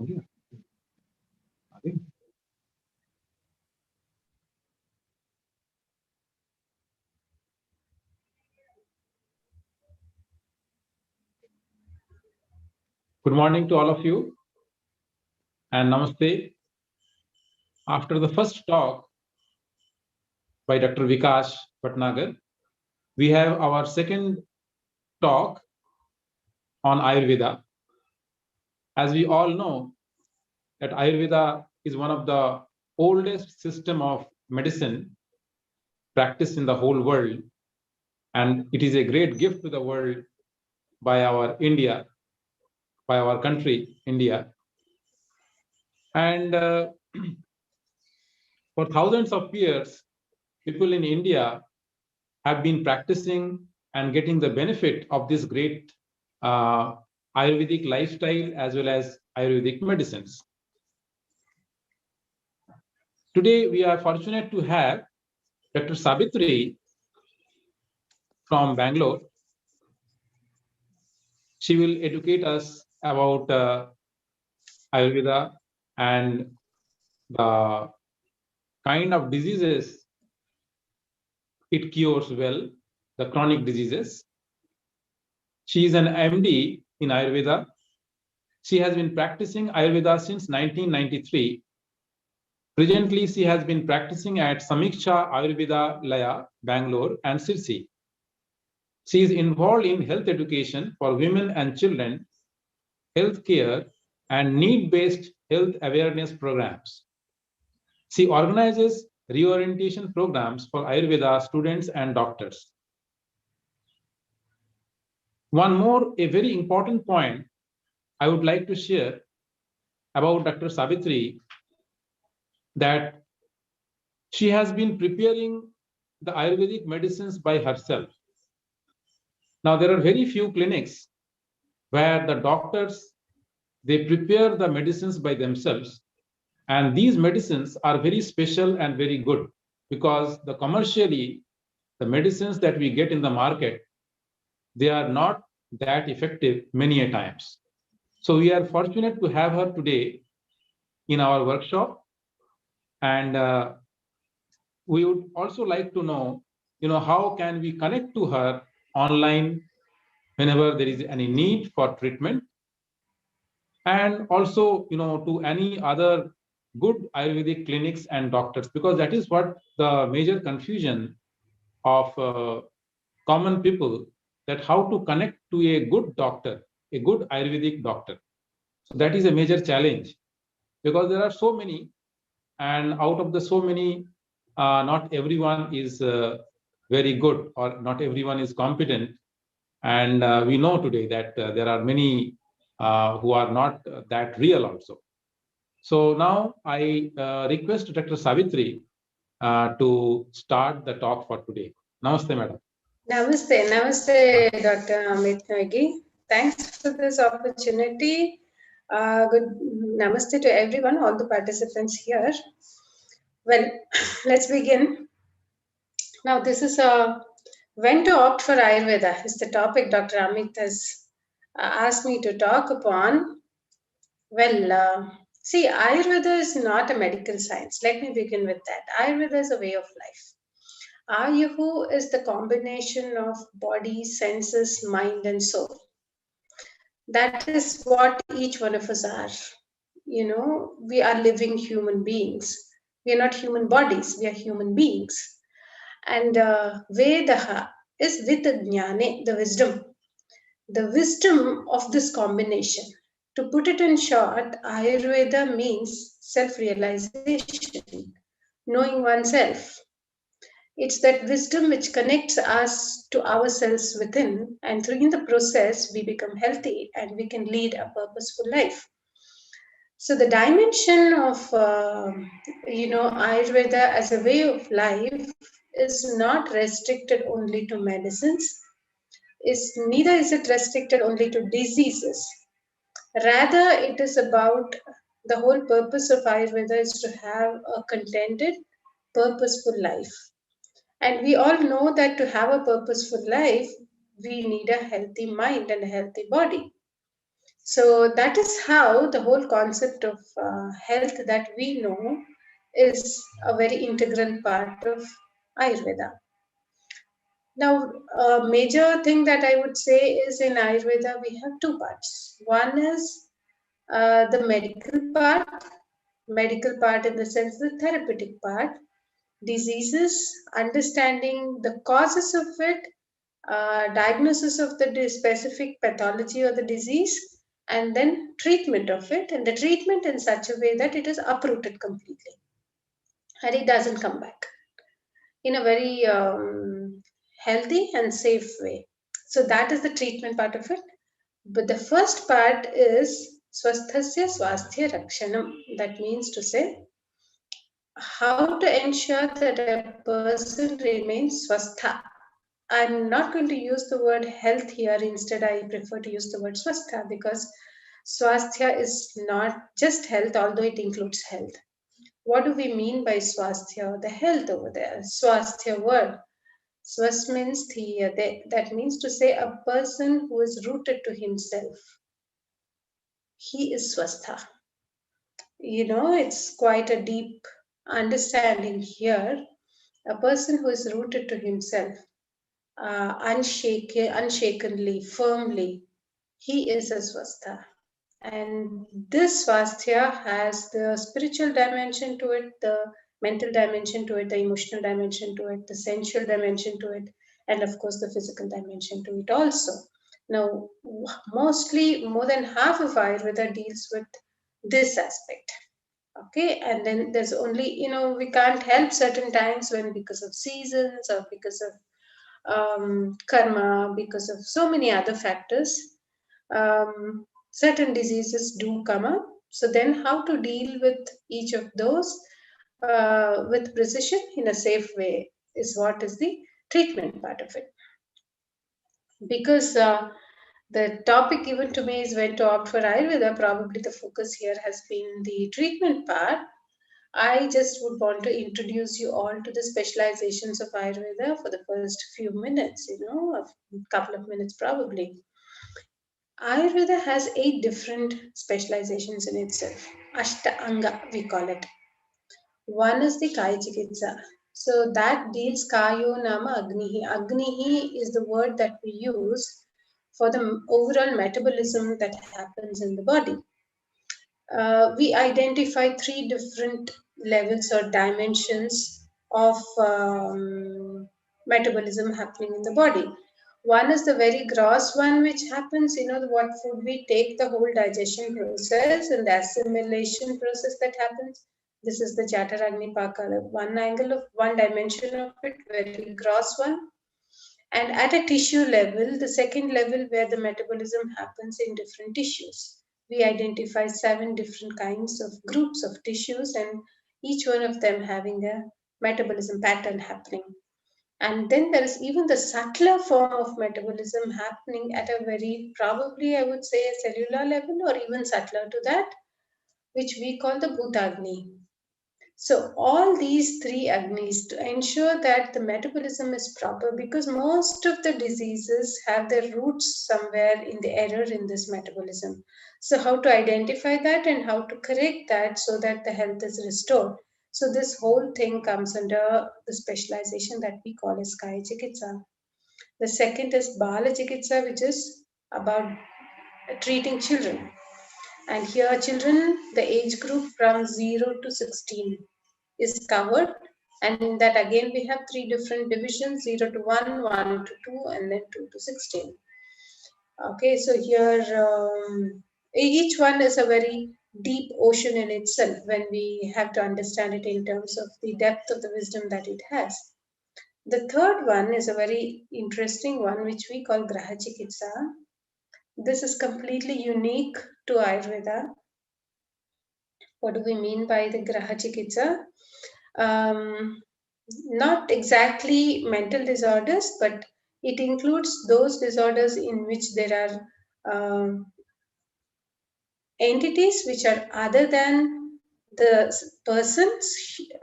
Good morning to all of you and namaste. After the first talk by Dr. Vikash Bhatnagar, we have our second talk on Ayurveda. As we all know, that Ayurveda is one of the oldest system of medicine practiced in the whole world, and it is a great gift to the world by our India, by our country, India. And for thousands of years, people in India have been practicing and getting the benefit of this great Ayurvedic lifestyle as well as Ayurvedic medicines. Today, we are fortunate to have Dr. Savithri from Bangalore. She will educate us about Ayurveda and the kind of diseases it cures well, the chronic diseases. She is an MD in Ayurveda. She has been practicing Ayurveda since 1993. Presently, she has been practicing at Samiksha Ayurveda Laya, Bangalore and Sirsi. She is involved in health education for women and children, health care, and need-based health awareness programs. She organizes reorientation programs for Ayurveda students and doctors. One more, a very important point I would like to share about Dr. Savithri, that she has been preparing the Ayurvedic medicines by herself. Now, there are very few clinics where the doctors, they prepare the medicines by themselves. And these medicines are very special and very good because commercially, the medicines that we get in the market, they are not that effective many a times. So we are fortunate to have her today in our workshop. And we would also like to know, how can we connect to her online whenever there is any need for treatment, and also, to any other good Ayurvedic clinics and doctors, because that is what the major confusion of common people, that how to connect to a good doctor, a good Ayurvedic doctor. So that is a major challenge because there are so many, and out of the so many, not everyone is very good or not everyone is competent. And we know today that there are many who are not that real also. So now I request Dr. Savithri to start the talk for today. Namaste, madam. Namaste, namaste, Dr. Amit Nagi. Thanks for this opportunity. Good namaste to everyone, all the participants here. Well, let's begin. Now, this is when to opt for Ayurveda is the topic Dr. Amit has asked me to talk upon. Well, see, Ayurveda is not a medical science. Let me begin with that. Ayurveda is a way of life. Ayuhu is the combination of body, senses, mind, and soul. That is what each one of us are. We are living human beings. We are not human bodies, we are human beings. And Vedaha is with Jnane, the wisdom. The wisdom of this combination. To put it in short, Ayurveda means self-realization, knowing oneself. It's that wisdom which connects us to ourselves within, and through the process, we become healthy and we can lead a purposeful life. So the dimension of Ayurveda as a way of life is not restricted only to medicines. Neither is it restricted only to diseases. Rather, it is about the whole purpose of Ayurveda is to have a contented, purposeful life. And we all know that to have a purposeful life, we need a healthy mind and a healthy body. So that is how the whole concept of health that we know is a very integral part of Ayurveda. Now, a major thing that I would say is in Ayurveda we have two parts. One is the medical part in the sense the therapeutic part, diseases, understanding the causes of it, diagnosis of the specific pathology or the disease, and then treatment of it, and the treatment in such a way that it is uprooted completely and it doesn't come back in a very healthy and safe way. So that is the treatment part of it. But the first part is swasthasya swasthya rakshanam. That means to say how to ensure that a person remains swastha. I'm not going to use the word health here. Instead, I prefer to use the word swastha because swasthya is not just health, although it includes health. What do we mean by swasthya? The health over there. Swasthya word. Swast means that means to say a person who is rooted to himself. He is swastha. You know, it's quite a deep understanding here. A person who is rooted to himself, unshakenly, firmly, he is a swastha. And this swasthya has the spiritual dimension to it, the mental dimension to it, the emotional dimension to it, the sensual dimension to it, and of course the physical dimension to it also. Now, mostly more than half of Ayurveda deals with this aspect. Okay, and then there's only, we can't help certain times when because of seasons or because of karma, because of so many other factors, certain diseases do come up. So then how to deal with each of those with precision in a safe way is what is the treatment part of it. Because the topic given to me is when to opt for Ayurveda, probably the focus here has been the treatment part. I just would want to introduce you all to the specializations of Ayurveda for the first few minutes, a couple of minutes probably. Ayurveda has 8 different specializations in itself. Ashta Anga, we call it. One is the Kaya Chikitsa. So that deals Kayo Nama Agnihi. Agnihi is the word that we use for the overall metabolism that happens in the body. We identify 3 different levels or dimensions of metabolism happening in the body. One is the very gross one, which happens, what food we take, the whole digestion process and the assimilation process that happens. This is the Chaturagni Paka, one angle of one dimension of it, very gross one. And at a tissue level, the second level where the metabolism happens in different tissues. We identify 7 different kinds of groups of tissues, and each one of them having a metabolism pattern happening. And then there is even the subtler form of metabolism happening at a very, probably I would say, a cellular level or even subtler to that, which we call the Bhutagni. So all these 3 Agnis to ensure that the metabolism is proper, because most of the diseases have their roots somewhere in the error in this metabolism. So how to identify that and how to correct that so that the health is restored. So this whole thing comes under the specialization that we call as Kaya Chikitsa. The second is Bala Chikitsa, which is about treating children. And here children, the age group from 0 to 16 is covered, and in that again we have 3 different divisions: 0 to 1, 1 to 2, and then 2 to 16. Okay, so here each one is a very deep ocean in itself when we have to understand it in terms of the depth of the wisdom that it has. The third one is a very interesting one, which we call Grahachikitsa. This is completely unique to Ayurveda. What do we mean by the Grahachikitsa? Not exactly mental disorders, but it includes those disorders in which there are entities which are other than the person's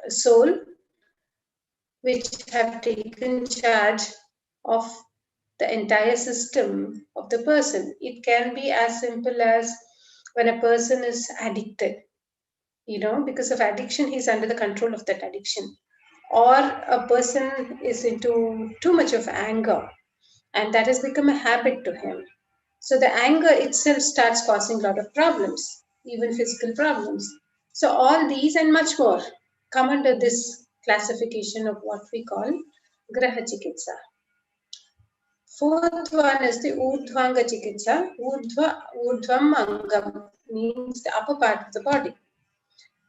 soul, which have taken charge of the entire system of the person. It can be as simple as when a person is addicted, because of addiction, he's under the control of that addiction. Or a person is into too much of anger, and that has become a habit to him. So the anger itself starts causing a lot of problems, even physical problems. So all these and much more come under this classification of what we call Graha Chikitsa. Fourth one is the Urdhvanga Chikitsa. Urdhvam Angam means the upper part of the body.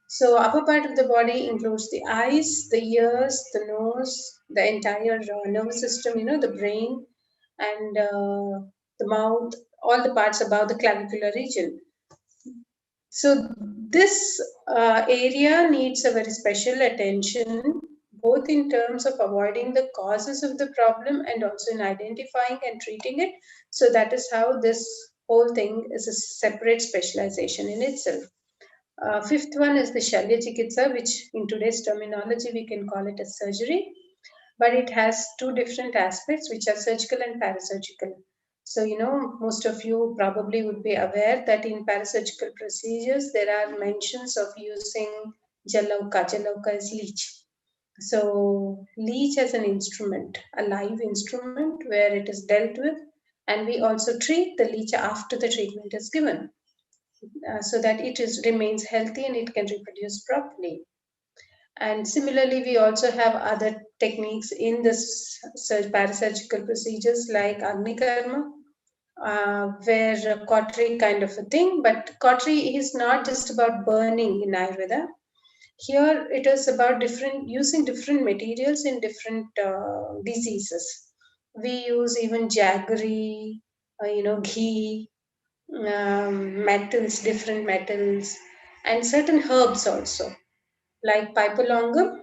So upper part of the body includes the eyes, the ears, the nose, the entire nervous system, the brain, and the mouth, all the parts above the clavicular region. So this area needs a very special attention, both in terms of avoiding the causes of the problem and also in identifying and treating it. So that is how this whole thing is a separate specialization in itself. Fifth one is the Shalya Chikitsa, which in today's terminology we can call it a surgery, but it has two different aspects, which are surgical and parasurgical. So, most of you probably would be aware that in parasurgical procedures, there are mentions of using Jalauka. Jalauka is leech. So, leech as an instrument, a live instrument where it is dealt with, and we also treat the leech after the treatment is given. So that it remains healthy and it can reproduce properly. And similarly, we also have other techniques in this parasurgical procedures like Agni Karma, where cautery kind of a thing. But cautery is not just about burning in Ayurveda. Here it is about using different materials in different diseases. We use even jaggery, ghee, metals, different metals, and certain herbs also, like pipalongum.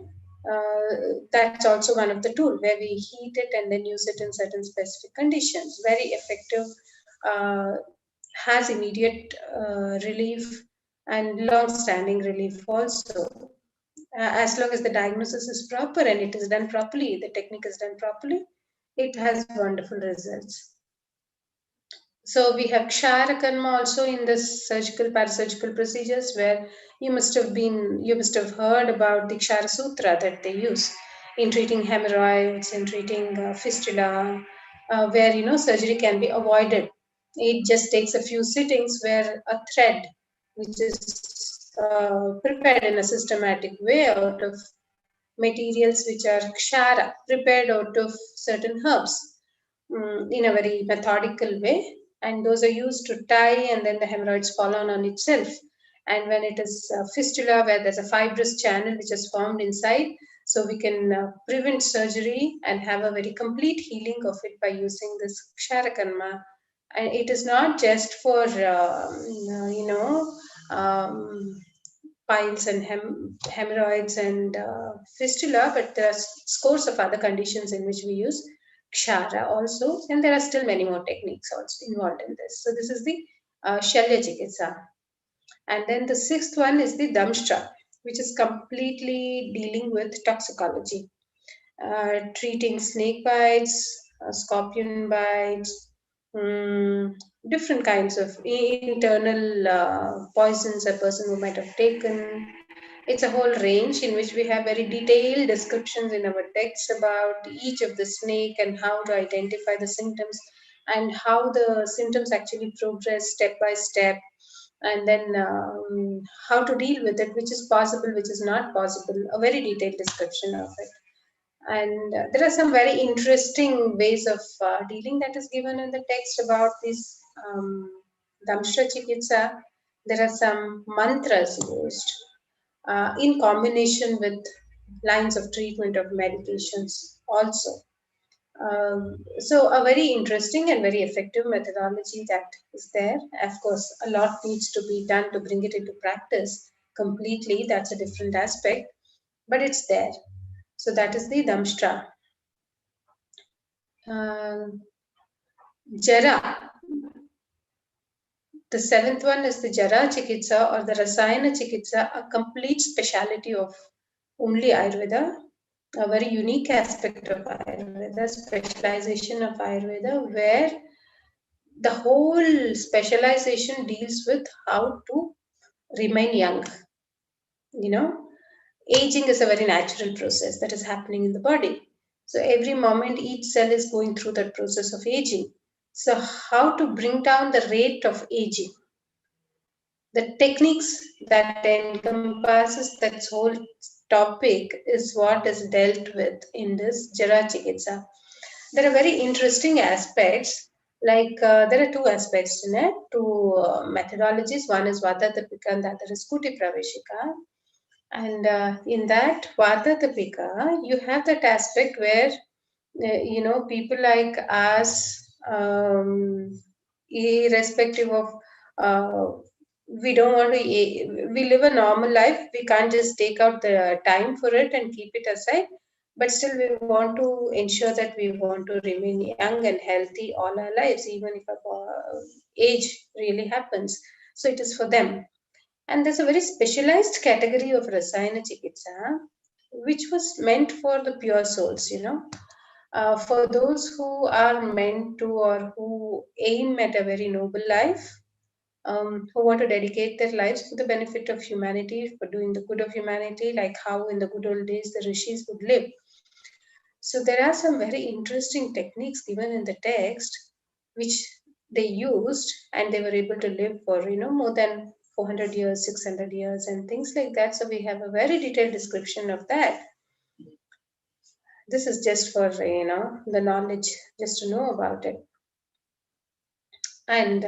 That's also one of the tools where we heat it and then use it in certain specific conditions. Very effective, uh, has immediate relief and long-standing relief also. As long as the diagnosis is proper and it is done properly, the technique is done properly, it has wonderful results. So we have Kshara Karma also in this parasurgical procedures, where you must have heard about the Kshara Sutra that they use in treating hemorrhoids, in treating fistula, where surgery can be avoided. It just takes a few sittings where a thread, which is prepared in a systematic way out of materials which are kshara, prepared out of certain herbs, in a very methodical way, and those are used to tie, and then the hemorrhoids fall on itself. And when it is fistula, where there's a fibrous channel which is formed inside, so we can prevent surgery and have a very complete healing of it by using this kshara karma. And it is not just for piles and hemorrhoids and fistula, but there are scores of other conditions in which we use kshara also, and there are still many more techniques also involved in this. So this is the Shalya Chikitsa. And then the sixth one is the Damshra, which is completely dealing with toxicology, treating snake bites, scorpion bites, different kinds of internal poisons a person who might have taken. It's a whole range in which we have very detailed descriptions in our text about each of the snake and how to identify the symptoms and how the symptoms actually progress step by step, and then how to deal with it, which is possible, which is not possible, a very detailed description of it. And there are some very interesting ways of dealing that is given in the text about this Damshra Chikitsa. There are some mantras used in combination with lines of treatment of medications also. So a very interesting and very effective methodology that is there. Of course, a lot needs to be done to bring it into practice completely. That's a different aspect, but it's there. So that is the Damshra. Jara. The seventh one is the Jara Chikitsa or the Rasayana Chikitsa, a complete speciality of only Ayurveda. a very unique aspect of Ayurveda, specialization of Ayurveda, where the whole specialization deals with how to remain young. You know, aging is a very natural process that is happening in the body. So every moment, each cell is going through that process of aging. So how to bring down the rate of aging? The techniques that encompasses that whole topic is what is dealt with in this Jara Chikitsa. There are very interesting aspects. Like there are two aspects in it, two methodologies. One is Vata Tapika and the other is Kuti Praveshika. And in that Vata Tapika, you have that aspect where people like us, irrespective of we don't want to we live a normal life, we can't just take out the time for it and keep it aside, but still we want to ensure that we want to remain young and healthy all our lives, even if our age really happens. So it is for them. And there's a very specialized category of Rasayana Chikitsa which was meant for the pure souls, for those who are meant to or who aim at a very noble life, who want to dedicate their lives for the benefit of humanity, for doing the good of humanity, like how in the good old days the rishis would live. So there are some very interesting techniques given in the text, which they used, and they were able to live for more than 400 years, 600 years, and things like that. So we have a very detailed description of that. This is just for the knowledge, just to know about it. And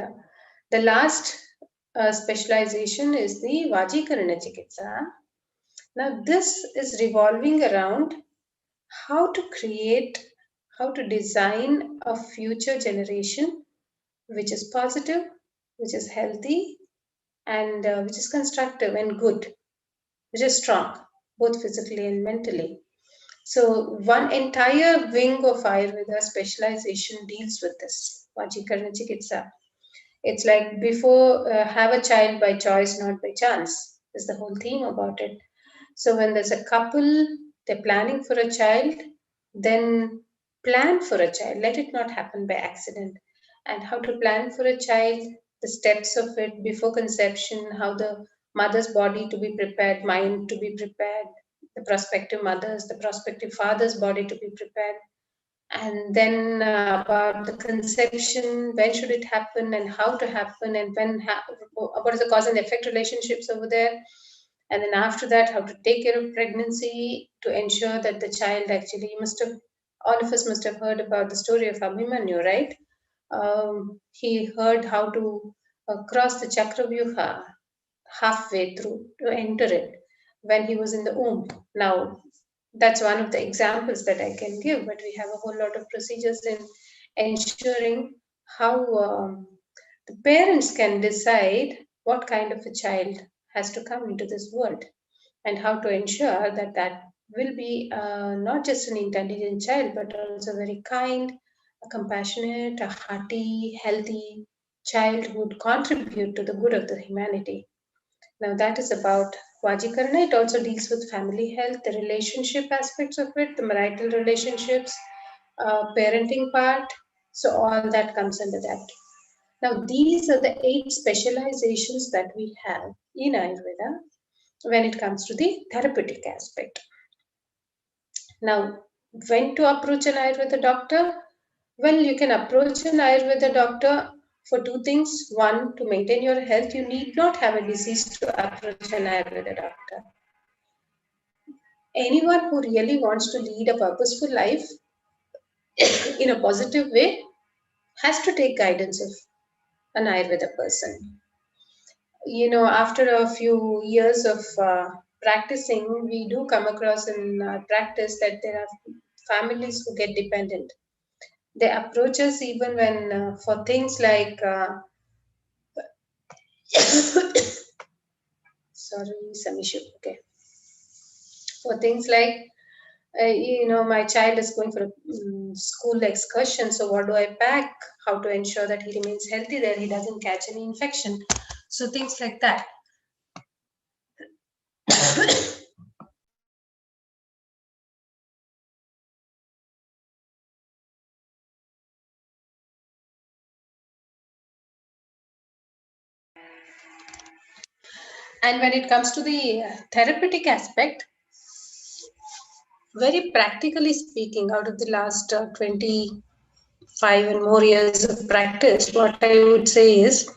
the last specialization is the Vajikarana Chikitsa. Now this is revolving around how to create, how to design a future generation which is positive, which is healthy, and which is constructive and good, which is strong, both physically and mentally. So one entire wing of Ayurveda specialization deals with this, Vajikarana Chikitsa. It's like before, have a child by choice, not by chance, is the whole theme about it. So when there's a couple, they're planning for a child, then plan for a child. Let it not happen by accident. And how to plan for a child, the steps of it before conception, how the mother's body to be prepared, mind to be prepared, the prospective mother's, the prospective father's body to be prepared, and then about the conception, when should it happen and how to happen, and what is the cause and effect relationships over there, and then after that how to take care of pregnancy to ensure that the child actually, you must have, all of us must have heard about the story of Abhimanyu, right? He heard how to cross the Chakravyuha halfway through to enter it when he was in the womb. Now, that's one of the examples that I can give, but we have a whole lot of procedures in ensuring how the parents can decide what kind of a child has to come into this world, and how to ensure that that will be not just an intelligent child, but also very kind, a compassionate, a hearty, healthy child who would contribute to the good of the humanity. Now that is about Vajikarana. It also deals with family health, the relationship aspects of it, the marital relationships, parenting part. So all that comes under that. Now these are the 8 specializations that we have in Ayurveda when it comes to the therapeutic aspect. Now, when to approach an Ayurveda doctor? Well, you can approach an Ayurveda doctor for two things. One, to maintain your health, you need not have a disease to approach an Ayurveda doctor. Anyone who really wants to lead a purposeful life in a positive way has to take guidance of an Ayurveda person. After a few years of practicing, we do come across in practice that there are families who get dependent. They approach us even when for things like sorry, some issue. Okay, for things like my child is going for a school excursion, so what do I pack? How to ensure that he remains healthy there, he doesn't catch any infection, so things like that. And when it comes to the therapeutic aspect, very practically speaking, out of the last 25 and more years of practice, what I would say is,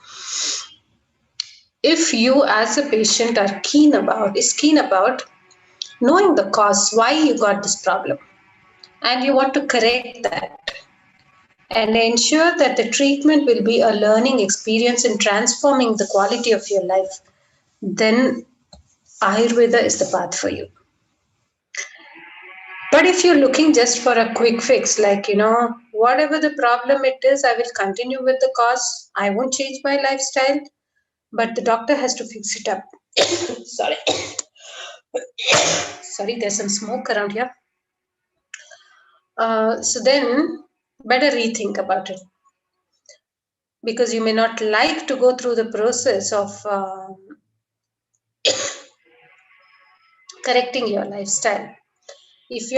if you as a patient are keen about knowing the cause, why you got this problem, and you want to correct that and ensure that the treatment will be a learning experience in transforming the quality of your life, then Ayurveda is the path for you. But if you're looking just for a quick fix, like, whatever the problem it is, I will continue with the cause, I won't change my lifestyle, but the doctor has to fix it up. Sorry. Sorry, there's some smoke around here. So then, better rethink about it, because you may not like to go through the process of correcting your lifestyle. If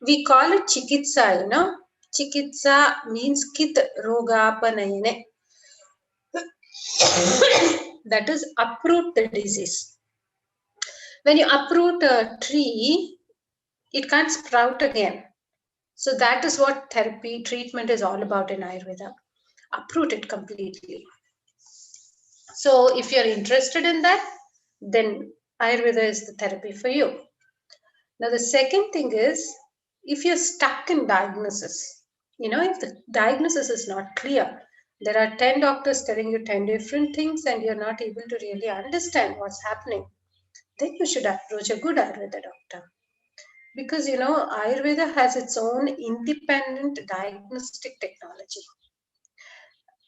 we call it chikitsa, Chikitsa means kit rogapanayane. That is, uproot the disease. When you uproot a tree, it can't sprout again. So that is what therapy treatment is all about in Ayurveda. Uproot it completely. So if you're interested in that, then Ayurveda is the therapy for you. Now, the second thing is, if you're stuck in diagnosis, if the diagnosis is not clear, there are 10 doctors telling you 10 different things and you're not able to really understand what's happening, then you should approach a good Ayurveda doctor. Because, Ayurveda has its own independent diagnostic technology.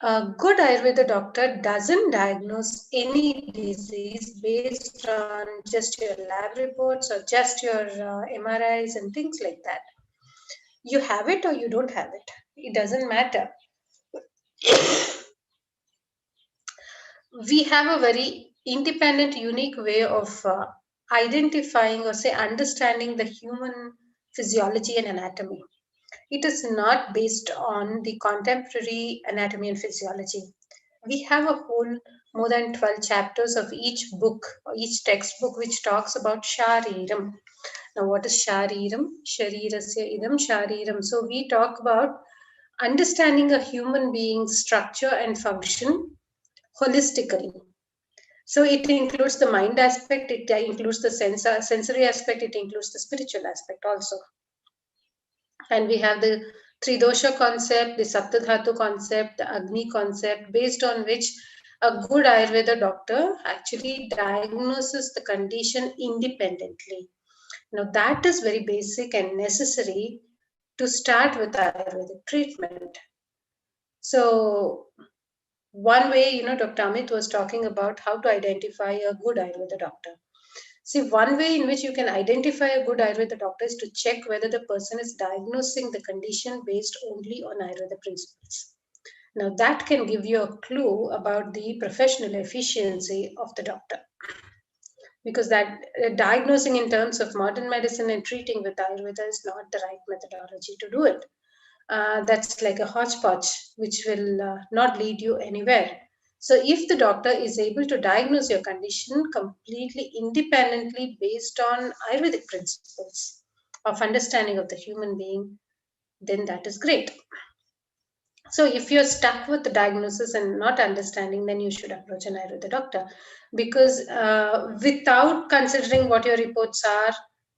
A good Ayurveda doctor doesn't diagnose any disease based on just your lab reports or just your MRIs and things like that. You have it or you don't have it. It doesn't matter. We have a very independent, unique way of identifying or say understanding the human physiology and anatomy. It is not based on the contemporary anatomy and physiology. We have a whole more than 12 chapters of each book or each textbook which talks about Shariram. Now, what is Shariram? Sharirasya idam Shariram. So, we talk about understanding a human being's structure and function holistically. So, it includes the mind aspect, it includes the sensory aspect, it includes the spiritual aspect also. And we have the Tridosha concept, the Saptadhatu concept, the Agni concept, based on which a good Ayurveda doctor actually diagnoses the condition independently. Now, that is very basic and necessary to start with Ayurvedic treatment. So, one way, Dr. Amit was talking about how to identify a good Ayurveda doctor. See, one way in which you can identify a good Ayurveda doctor is to check whether the person is diagnosing the condition based only on Ayurveda principles. Now, that can give you a clue about the professional efficiency of the doctor. Because that diagnosing in terms of modern medicine and treating with Ayurveda is not the right methodology to do it. That's like a hodgepodge, which will not lead you anywhere. So if the doctor is able to diagnose your condition completely independently based on Ayurvedic principles of understanding of the human being, then that is great. So if you're stuck with the diagnosis and not understanding, then you should approach an Ayurveda doctor, because without considering what your reports are,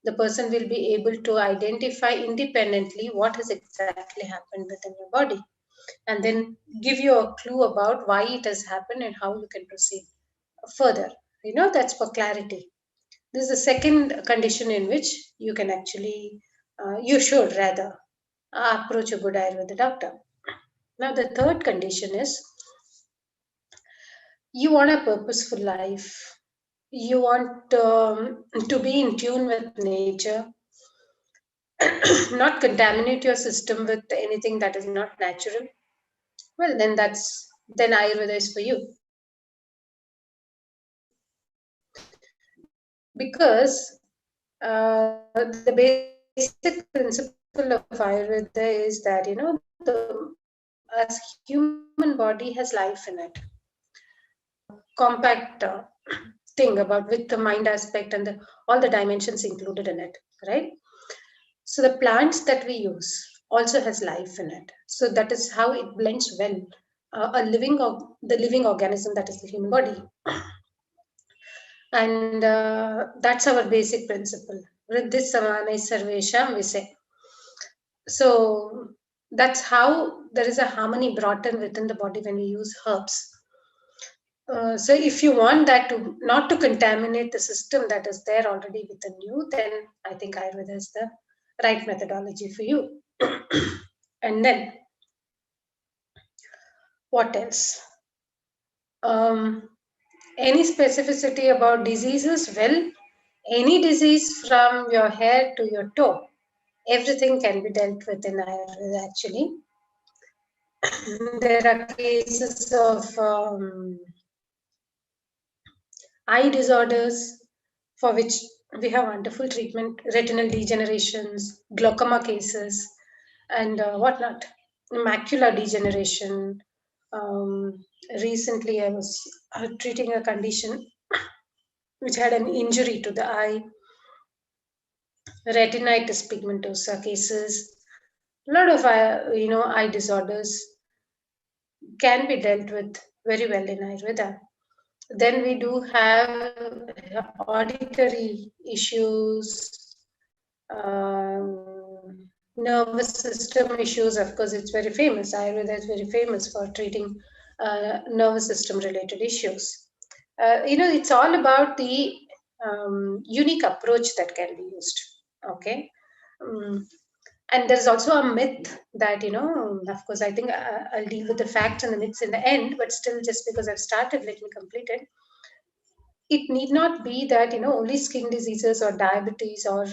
the person will be able to identify independently what has exactly happened within your body, and then give you a clue about why it has happened and how you can proceed further. That's for clarity. This is the second condition in which you can actually, you should rather approach a good Ayurveda doctor. Now, the third condition is, you want a purposeful life. You want to be in tune with nature, not contaminate your system with anything that is not natural. Well, then Ayurveda is for you. Because the basic principle of Ayurveda is that, as human body has life in it. compact thing about with the mind aspect and all the dimensions included in it, right? So the plants that we use also has life in it. So that is how it blends well. The living organism that is the human body, and that's our basic principle. Riddhi samane sarvesham we say. So that's how there is a harmony brought in within the body when we use herbs. So if you want that to not to contaminate the system that is there already within you, then I think Ayurveda is the right methodology for you. And then what else? Any specificity about diseases? Well, any disease from your hair to your toe, everything can be dealt with in Ayurveda actually. There are cases of eye disorders for which we have wonderful treatment, retinal degenerations, glaucoma cases, and whatnot, macular degeneration. Recently, I was treating a condition which had an injury to the eye, retinitis pigmentosa cases. A lot of eye disorders can be dealt with very well in Ayurveda. Then we do have auditory issues, nervous system issues. Of course, it's very famous. Ayurveda is very famous for treating nervous system related issues. It's all about the unique approach that can be used. Okay. And there's also a myth that, of course, I think I'll deal with the facts and the myths in the end, but still, just because I've started, let me complete it. It need not be that, only skin diseases or diabetes or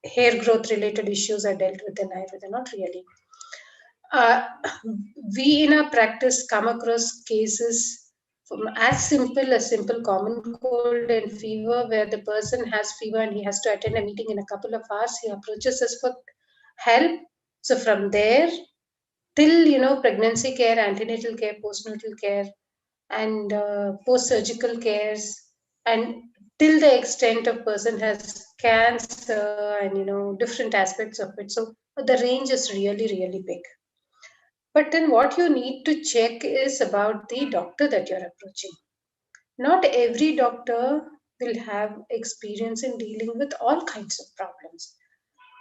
hair growth related issues are dealt with in Ayurveda, not really. We in our practice come across cases from as simple common cold and fever, where the person has fever and he has to attend a meeting in a couple of hours. He approaches us for help. So from there till pregnancy care, antenatal care, postnatal care, and post-surgical cares, and till the extent of person has cancer and different aspects of it. So the range is really, really big. But then what you need to check is about the doctor that you're approaching. Not every doctor will have experience in dealing with all kinds of problems.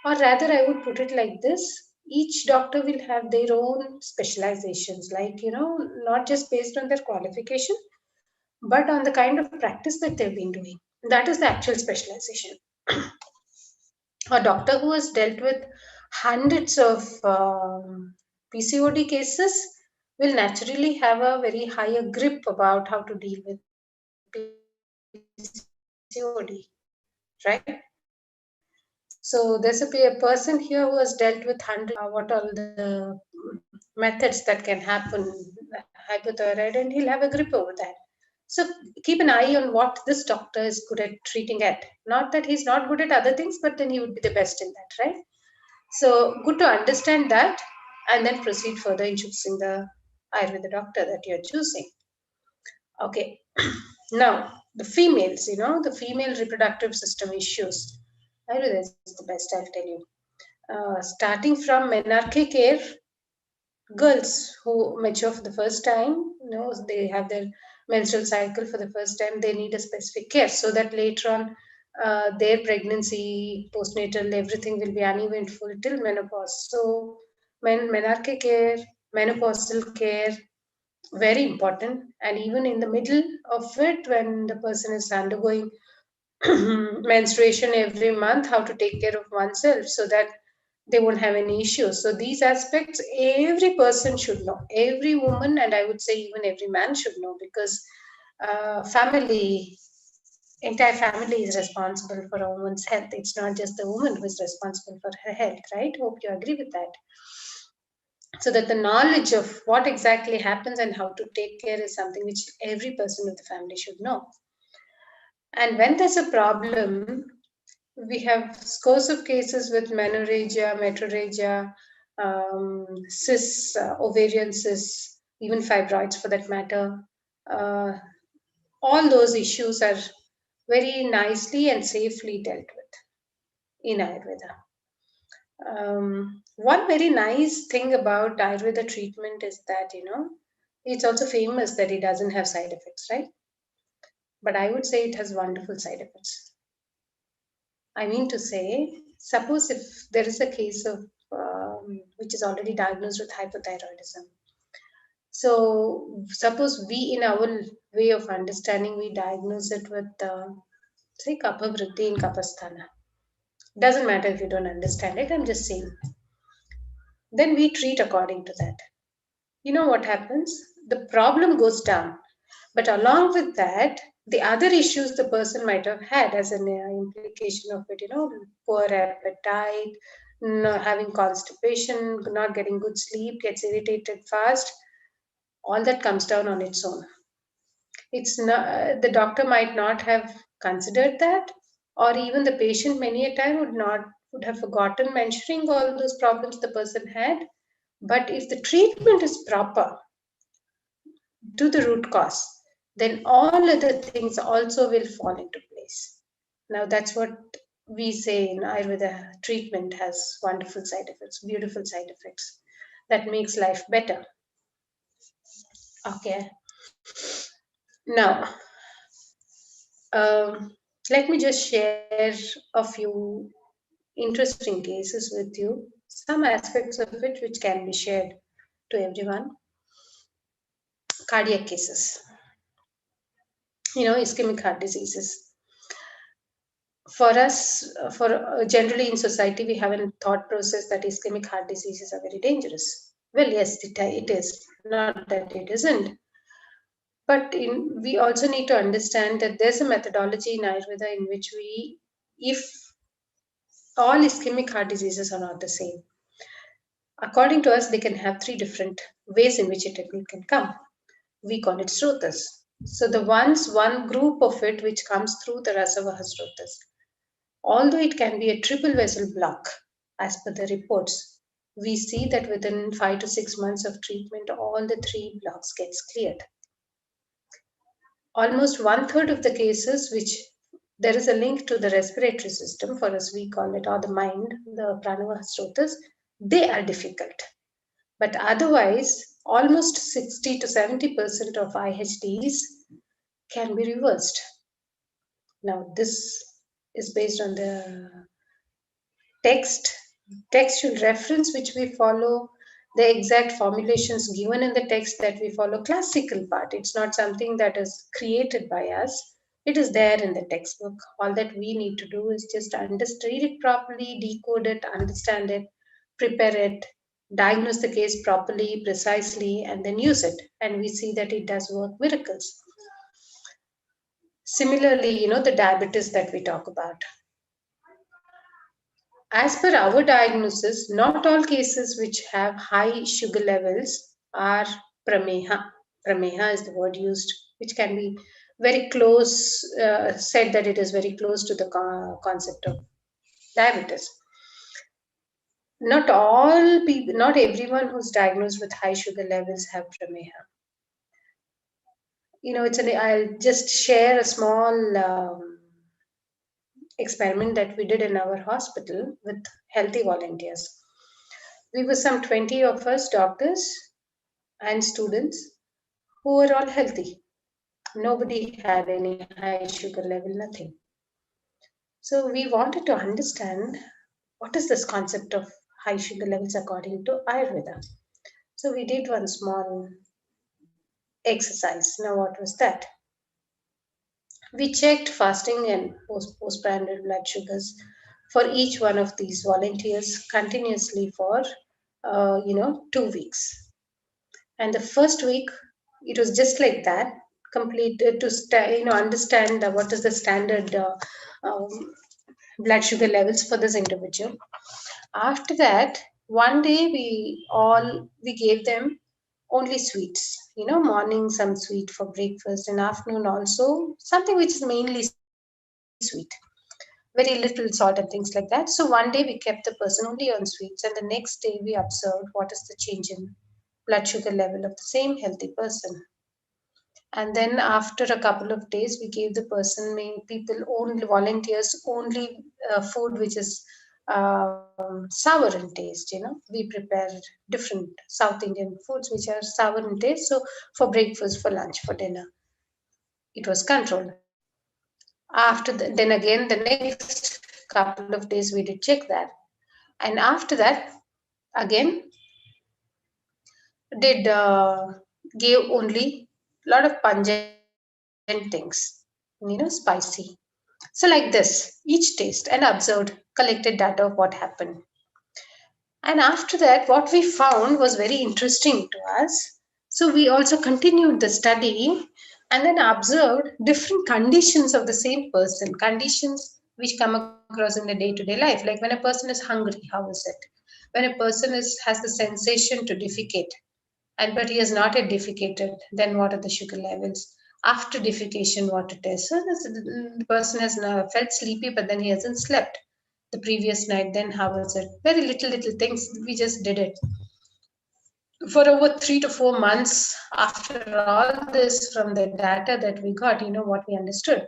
Or rather, I would put it like this: each doctor will have their own specializations, like, not just based on their qualification, but on the kind of practice that they've been doing. That is the actual specialization. A doctor who has dealt with hundreds of PCOD cases will naturally have a very higher grip about how to deal with PCOD, right? So there's a person here who has dealt with what all the methods that can happen, hypothyroid, and he'll have a grip over that. So keep an eye on what this doctor is good at treating at. Not that he's not good at other things, but then he would be the best in that, right? So good to understand that and then proceed further in choosing the Ayurveda doctor that you're choosing. Okay. Now, the females, the female reproductive system issues. Ayurveda is the best, I'll tell you. Starting from menarche care, girls who mature for the first time, they have their menstrual cycle for the first time, they need a specific care so that later on their pregnancy, postnatal, everything will be uneventful till menopause. So menarche care, menopausal care, very important. And even in the middle of it, when the person is undergoing menstruation every month, how to take care of oneself so that they won't have any issues. So these aspects every person should know, every woman, and I would say even every man should know, because entire family is responsible for a woman's health. It's not just the woman who is responsible for her health, right? Hope you agree with that. So that the knowledge of what exactly happens and how to take care is something which every person of the family should know. And when there's a problem, we have scores of cases with menorrhagia, metrorrhagia, ovarian cysts, even fibroids for that matter. All those issues are very nicely and safely dealt with in Ayurveda. One very nice thing about Ayurveda treatment is that, it's also famous that it doesn't have side effects, right? But I would say it has wonderful side effects. I mean to say, suppose if there is a case of which is already diagnosed with hypothyroidism. So suppose we, in our way of understanding, we diagnose it with, say, kapha vritti in kapasthana. Doesn't matter if you don't understand it, I'm just saying. Then we treat according to that. You know what happens? The problem goes down. But along with that, the other issues the person might have had as an implication of it, poor appetite, not having constipation, not getting good sleep, gets irritated fast, all that comes down on its own. It's not, the doctor might not have considered that, or even the patient many a time would have forgotten mentioning all those problems the person had. But if the treatment is proper to the root cause, then all other things also will fall into place. Now that's what we say in Ayurveda, treatment has wonderful side effects, beautiful side effects that makes life better. Okay. Now, let me just share a few interesting cases with you, some aspects of it which can be shared to everyone. Cardiac cases, ischemic heart diseases. For us, generally in society, we have a thought process that ischemic heart diseases are very dangerous. Well, yes, it is. Not that it isn't. But we also need to understand that there's a methodology in Ayurveda in which if all ischemic heart diseases are not the same. According to us, they can have three different ways in which it can come. We call it srotas. So one group of it which comes through the Rasavaha srotas. Although it can be a triple vessel block, as per the reports, we see that within 5 to 6 months of treatment, all the three blocks gets cleared. Almost 1/3 of the cases which there is a link to the respiratory system, for us we call it, or the mind, the pranavaha srotas, they are difficult. But otherwise, almost 60 to 70% of IHDs can be reversed. Now, this is based on the textual reference which we follow, the exact formulations given in the text that we follow, classical part. It's not something that is created by us. It is there in the textbook. All that we need to do is just read it properly, decode it, understand it, prepare it, diagnose the case properly, precisely, and then use it. And we see that it does work miracles. Similarly, the diabetes that we talk about. As per our diagnosis, not all cases which have high sugar levels are prameha. Prameha is the word used, which can be very close, said that it is very close to the concept of diabetes. Not all people, not everyone who's diagnosed with high sugar levels have prameha. I'll just share a small experiment that we did in our hospital with healthy volunteers. We were some 20 of us, doctors and students, who were all healthy. Nobody had any high sugar level, nothing. So we wanted to understand what is this concept of high sugar levels according to Ayurveda. So we did one small exercise. Now, what was that? We checked fasting and postprandial blood sugars for each one of these volunteers continuously for 2 weeks. And the first week, it was just like that, completed to understand what is the standard blood sugar levels for this individual. After that, one day we gave them only sweets. Morning some sweet for breakfast, and afternoon also something which is mainly sweet. Very little salt and things like that. So one day we kept the person only on sweets, and the next day we observed what is the change in blood sugar level of the same healthy person. And then after a couple of days, we gave the person, people only, volunteers only food which is sour in taste. We prepare different South Indian foods which are sour in taste. So for breakfast, for lunch, for dinner, it was controlled. After then again, the next couple of days, we did check that. And after that, again, did gave only a lot of pungent things, spicy. So like this, each taste and observed, collected data of what happened. And after that, what we found was very interesting to us. So we also continued the study and then observed different conditions of the same person, conditions which come across in the day-to-day life. Like when a person is hungry, how is it? When a person has the sensation to defecate, and but he has not yet defecated, then what are the sugar levels? After defecation, what it is? So the person has now felt sleepy, but then he hasn't slept the previous night. Then how is it? Very little things. We just did it for over 3 to 4 months. After all this, from the data that we got, what we understood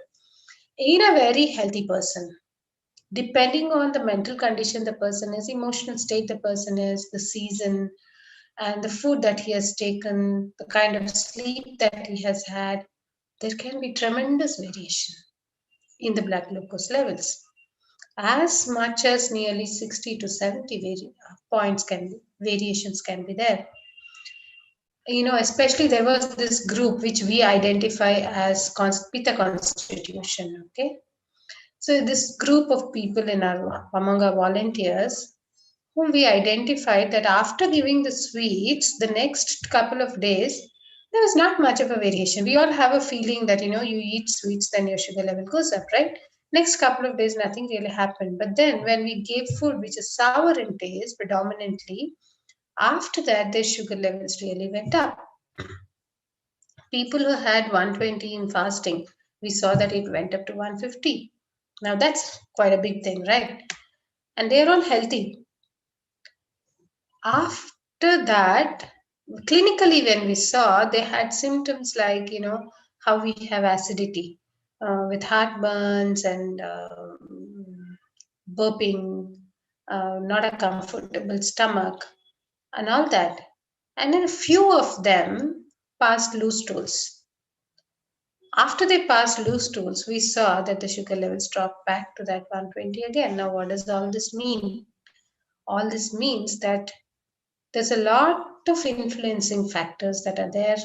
in a very healthy person, depending on the mental condition the person is, emotional state the person is, the season, and the food that he has taken, the kind of sleep that he has had, there can be tremendous variation in the blood glucose levels. As much as nearly 60 to 70 points variations can be there. Especially there was this group which we identify as Pitta constitution. Okay, so this group of people among our volunteers, whom we identified that after giving the sweets, the next couple of days, there was not much of a variation. We all have a feeling that, you eat sweets, then your sugar level goes up, right? Next couple of days, nothing really happened. But then when we gave food which is sour in taste predominantly, after that, their sugar levels really went up. People who had 120 in fasting, we saw that it went up to 150. Now that's quite a big thing, right? And they're all healthy. After that, clinically, when we saw, they had symptoms like, how we have acidity with heartburns and burping, not a comfortable stomach, and all that. And then a few of them passed loose stools. After they passed loose stools, we saw that the sugar levels dropped back to that 120 again. Now, what does all this mean? All this means that there's a lot of influencing factors that are there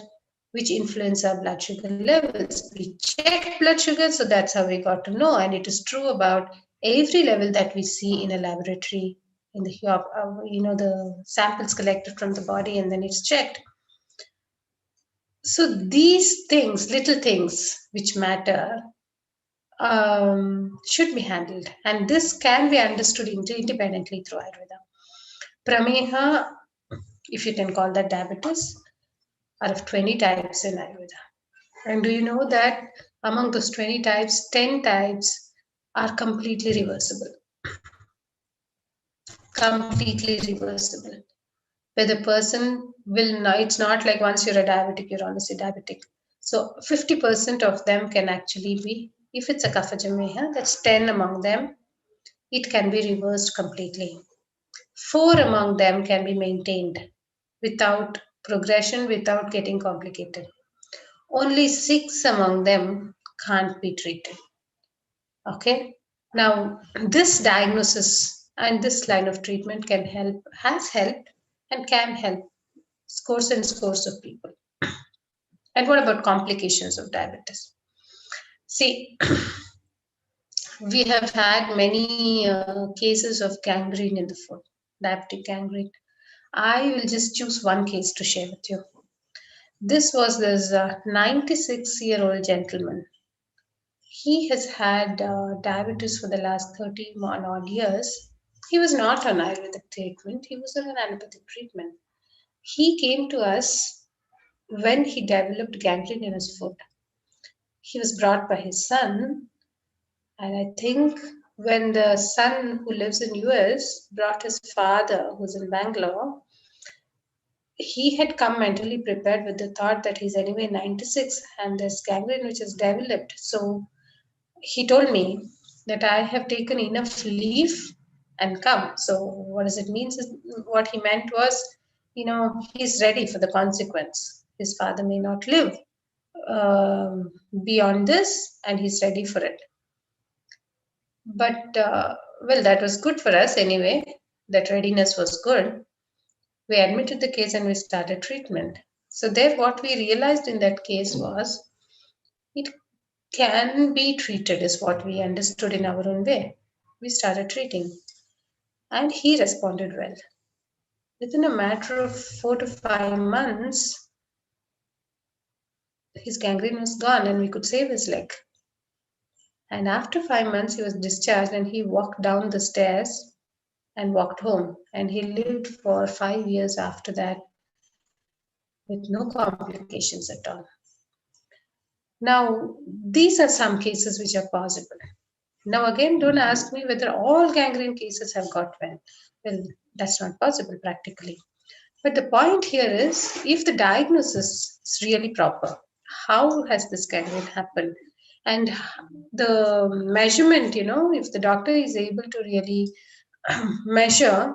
which influence our blood sugar levels. We checked blood sugar, so that's how we got to know. And it is true about every level that we see in a laboratory, in the samples collected from the body and then it's checked. So these things, little things which matter, should be handled. And this can be understood independently through Ayurveda. Prameha, if you can call that diabetes, are of 20 types in Ayurveda. And do you know that among those 20 types, 10 types are completely reversible? Completely reversible. Where the person will not, it's not like once you're a diabetic, you're always a diabetic. So 50% of them can actually be, if it's a kapha, that's 10 among them, it can be reversed completely. 4 among them can be maintained without progression, without getting complicated. Only 6 among them can't be treated. Okay. Now, this diagnosis and this line of treatment can help, has helped, and can help scores and scores of people. And what about complications of diabetes? See, we have had many cases of gangrene in the foot, diabetic gangrene. I will just choose one case to share with you. This was this 96-year-old gentleman. He has had diabetes for the last 31 odd years. He was not on Ayurvedic treatment, he was on an allopathic treatment. He came to us when he developed gangrene in his foot. He was brought by his son, and I think when the son who lives in US brought his father who's in Bangalore, he had come mentally prepared with the thought that he's anyway 96 and there's gangrene which is developed. So he told me that I have taken enough leave and come. So what does it mean? What he meant was, he's ready for the consequence. His father may not live beyond this, and he's ready for it. But well, that was good for us anyway. That readiness was good. We admitted the case and we started treatment. So there, what we realized in that case was it can be treated, is what we understood in our own way. We started treating, and he responded well. Within a matter of 4 to 5 months, his gangrene was gone and we could save his leg. And after 5 months, he was discharged and he walked down the stairs and walked home. And he lived for 5 years after that with no complications at all. Now, these are some cases which are possible. Now, again, don't ask me whether all gangrene cases have got well. Well, that's not possible practically. But the point here is, if the diagnosis is really proper, how has this gangrene happened? And the measurement, if the doctor is able to really measure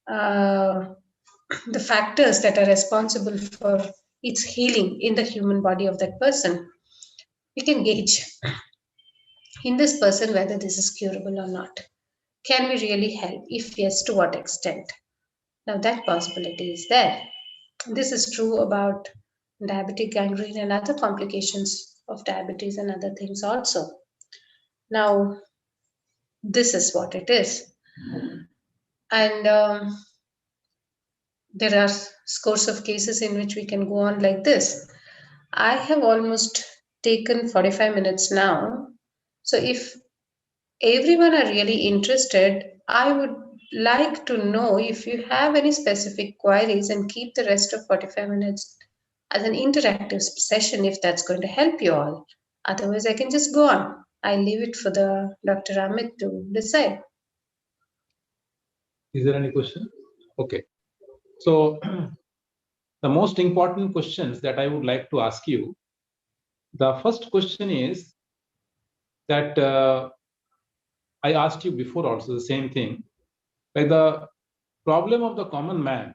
the factors that are responsible for its healing in the human body of that person, we can gauge in this person whether this is curable or not. Can we really help? If yes, to what extent? Now that possibility is there. This is true about diabetic gangrene and other complications of diabetes and other things also. Now, this is what it is. And there are scores of cases in which we can go on like this. I have almost taken 45 minutes now. So if everyone are really interested, I would like to know if you have any specific queries, and keep the rest of 45 minutes as an interactive session if that's going to help you all. Otherwise, I can just go on. I leave it for the Dr. Amit to decide. Is there any question? Okay. So the most important questions that I would like to ask you, the first question is that I asked you before also the same thing, like the problem of the common man.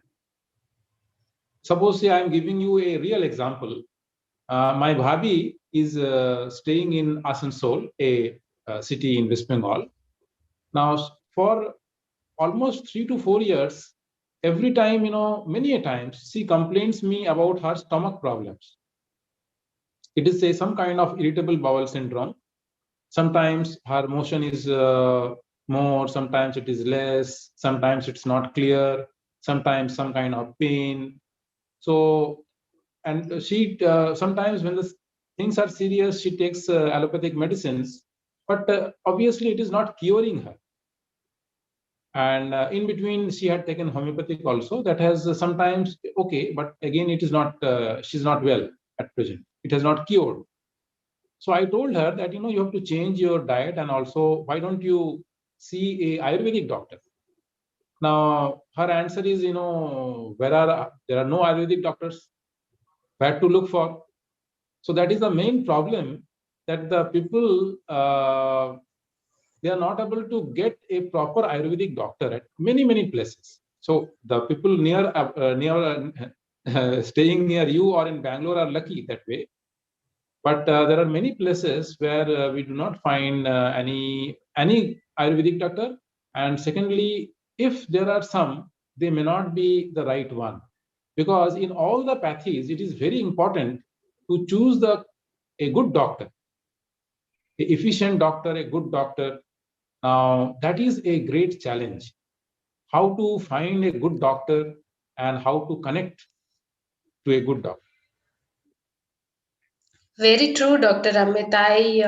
Suppose I am giving you a real example. My bhabhi is staying in Asansol, a city in West Bengal. Now, for almost 3 to 4 years, every time, many a times, she complains me about her stomach problems. It is some kind of irritable bowel syndrome. Sometimes her motion is more, sometimes it is less, sometimes it's not clear, sometimes some kind of pain. So, and she sometimes when the things are serious, she takes allopathic medicines, but obviously it is not curing her. And in between, she had taken homeopathic also. That has sometimes okay, but again, it is not. She's not well at present. It has not cured. So I told her that you have to change your diet, and also why don't you see a Ayurvedic doctor? Now her answer is there are no Ayurvedic doctors. Where to look for? So that is the main problem, that the people they are not able to get a proper Ayurvedic doctor at many places. So the people near staying near you or in Bangalore are lucky that way. But there are many places where we do not find any Ayurvedic doctor. And secondly, if there are some, they may not be the right one. Because in all the pathies, it is very important to choose a good doctor, an efficient doctor, a good doctor. Now, that is a great challenge. How to find a good doctor and how to connect to a good doctor. Very true, Dr. Amit. I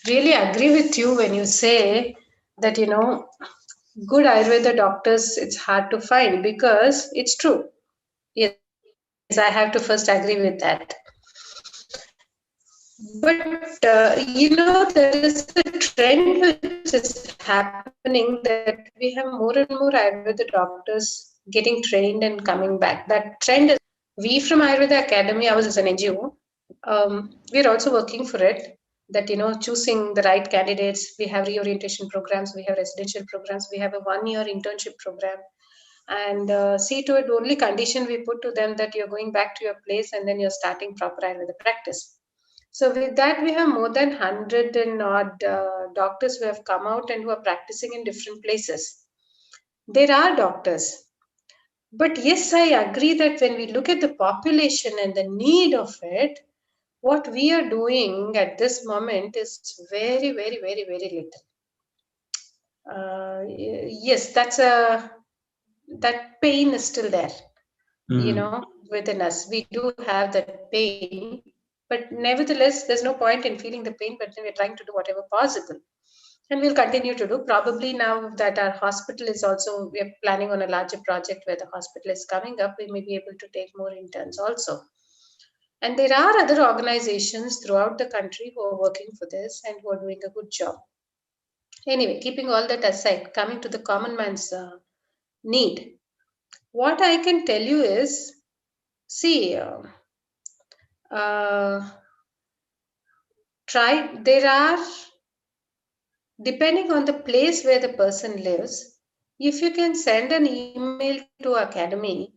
really agree with you when you say that, good Ayurveda doctors, it's hard to find, because it's true. Yes, I have to first agree with that. But, there is a trend which is happening, that we have more and more Ayurveda doctors getting trained and coming back. That trend is, we from Ayurveda Academy, I was as an NGO, we're also working for it. That, choosing the right candidates. We have reorientation programs, we have residential programs, we have a 1-year internship program, and see to it, only condition we put to them that you're going back to your place and then you're starting proper Ayurveda practice. So with that, we have more than 100 and odd doctors who have come out and who are practicing in different places. There are doctors, but yes, I agree that when we look at the population and the need of it, what we are doing at this moment is very, very, very, very little. Yes, that pain is still there, within us. We do have that pain, but nevertheless, there's no point in feeling the pain, but then we're trying to do whatever possible. And we'll continue to do. Probably now that our hospital is also, we're planning on a larger project where the hospital is coming up, we may be able to take more interns also. And there are other organizations throughout the country who are working for this and who are doing a good job. Anyway, keeping all that aside, coming to the common man's need, what I can tell you is, see, there are, depending on the place where the person lives, if you can send an email to Academy,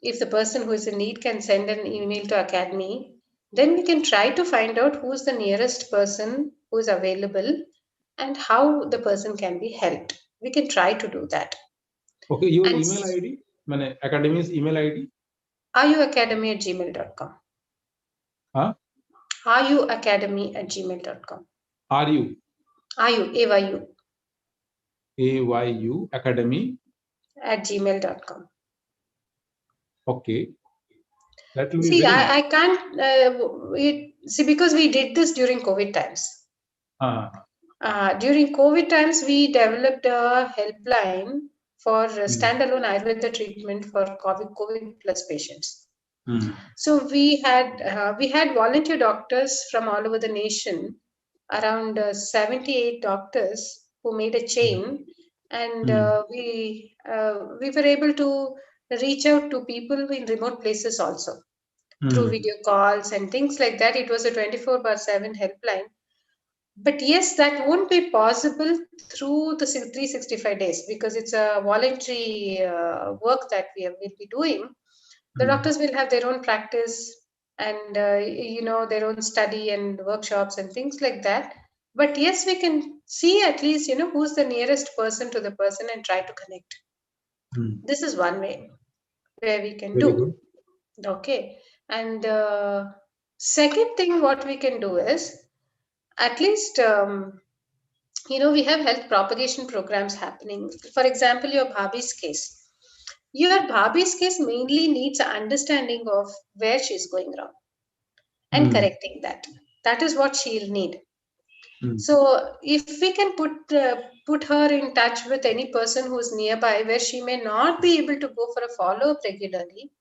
if the person who is in need can send an email to Academy, then we can try to find out who's the nearest person who is available and how the person can be helped. We can try to do that. Okay, your email ID, Academy's email ID? ayuacademy@gmail.com. Huh? ayuacademy@gmail.com. Ayu? AYU. AYU Academy @gmail.com. Okay. That will be See, very nice. I can't see, because we did this during COVID times. During COVID times, we developed a helpline for standalone Ayurveda treatment for COVID plus patients. So we had volunteer doctors from all over the nation, around 78 doctors who made a chain, and we were able to reach out to people in remote places also through video calls and things like that. It was a 24/7 helpline. But yes, that won't be possible through the 365 days, because it's a voluntary work that will be doing. The doctors will have their own practice and their own study and workshops and things like that. But yes, we can see at least who's the nearest person to the person and try to connect. This is one way where we can do. Okay. And second thing what we can do is, at least we have health propagation programs happening. For example, your Bhabhi's case. Your Bhabhi's case mainly needs an understanding of where she's going wrong and correcting that. That is what she'll need. So if we can put her in touch with any person who's nearby, where she may not be able to go for a follow-up regularly,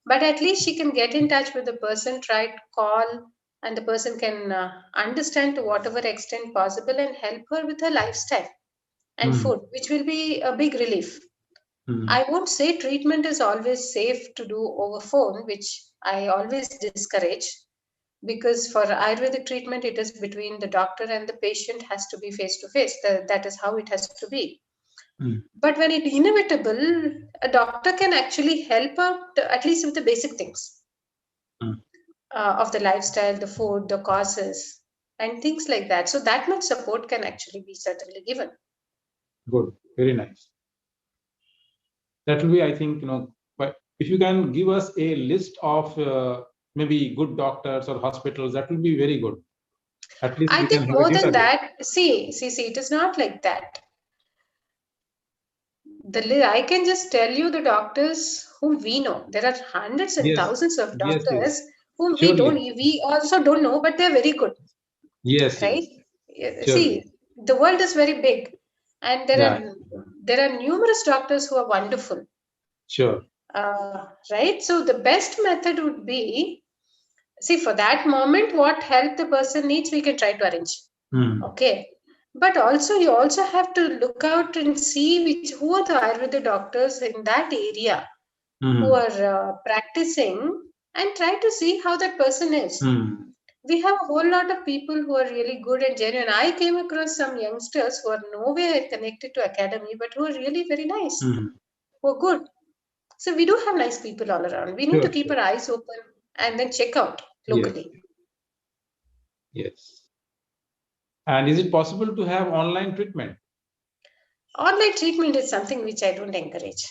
but at least she can get in touch with the person, try to call, and the person can understand to whatever extent possible and help her with her lifestyle and food, which will be a big relief. I won't say treatment is always safe to do over phone, which I always discourage, because for Ayurvedic treatment, it is between the doctor and the patient, has to be face to face. That is how it has to be. But when it's inevitable, a doctor can actually help out at least with the basic things of the lifestyle, the food, the causes, and things like that. So that much support can actually be certainly given. Good, very nice. That will be, I think, but if you can give us a list of maybe good doctors or hospitals, that will be very good. At least I think more than that, see, it is not like that. I can just tell you the doctors whom we know. There are hundreds and thousands of doctors whom we also don't know, but they're very good. Yes. Right? Yes. See, the world is very big, and there are numerous doctors who are wonderful. Sure. Right? So the best method would be, see, for that moment, what help the person needs, we can try to arrange. Okay. But also you also have to look out and see who are the Ayurveda doctors in that area who are practicing, and try to see how that person is. We have a whole lot of people who are really good and genuine. I came across some youngsters who are nowhere connected to academy, but who are really very nice, who are good. So we do have nice people all around. We need to keep our eyes open and then check out locally. Yes. And is it possible to have online treatment? Online treatment is something which I don't encourage.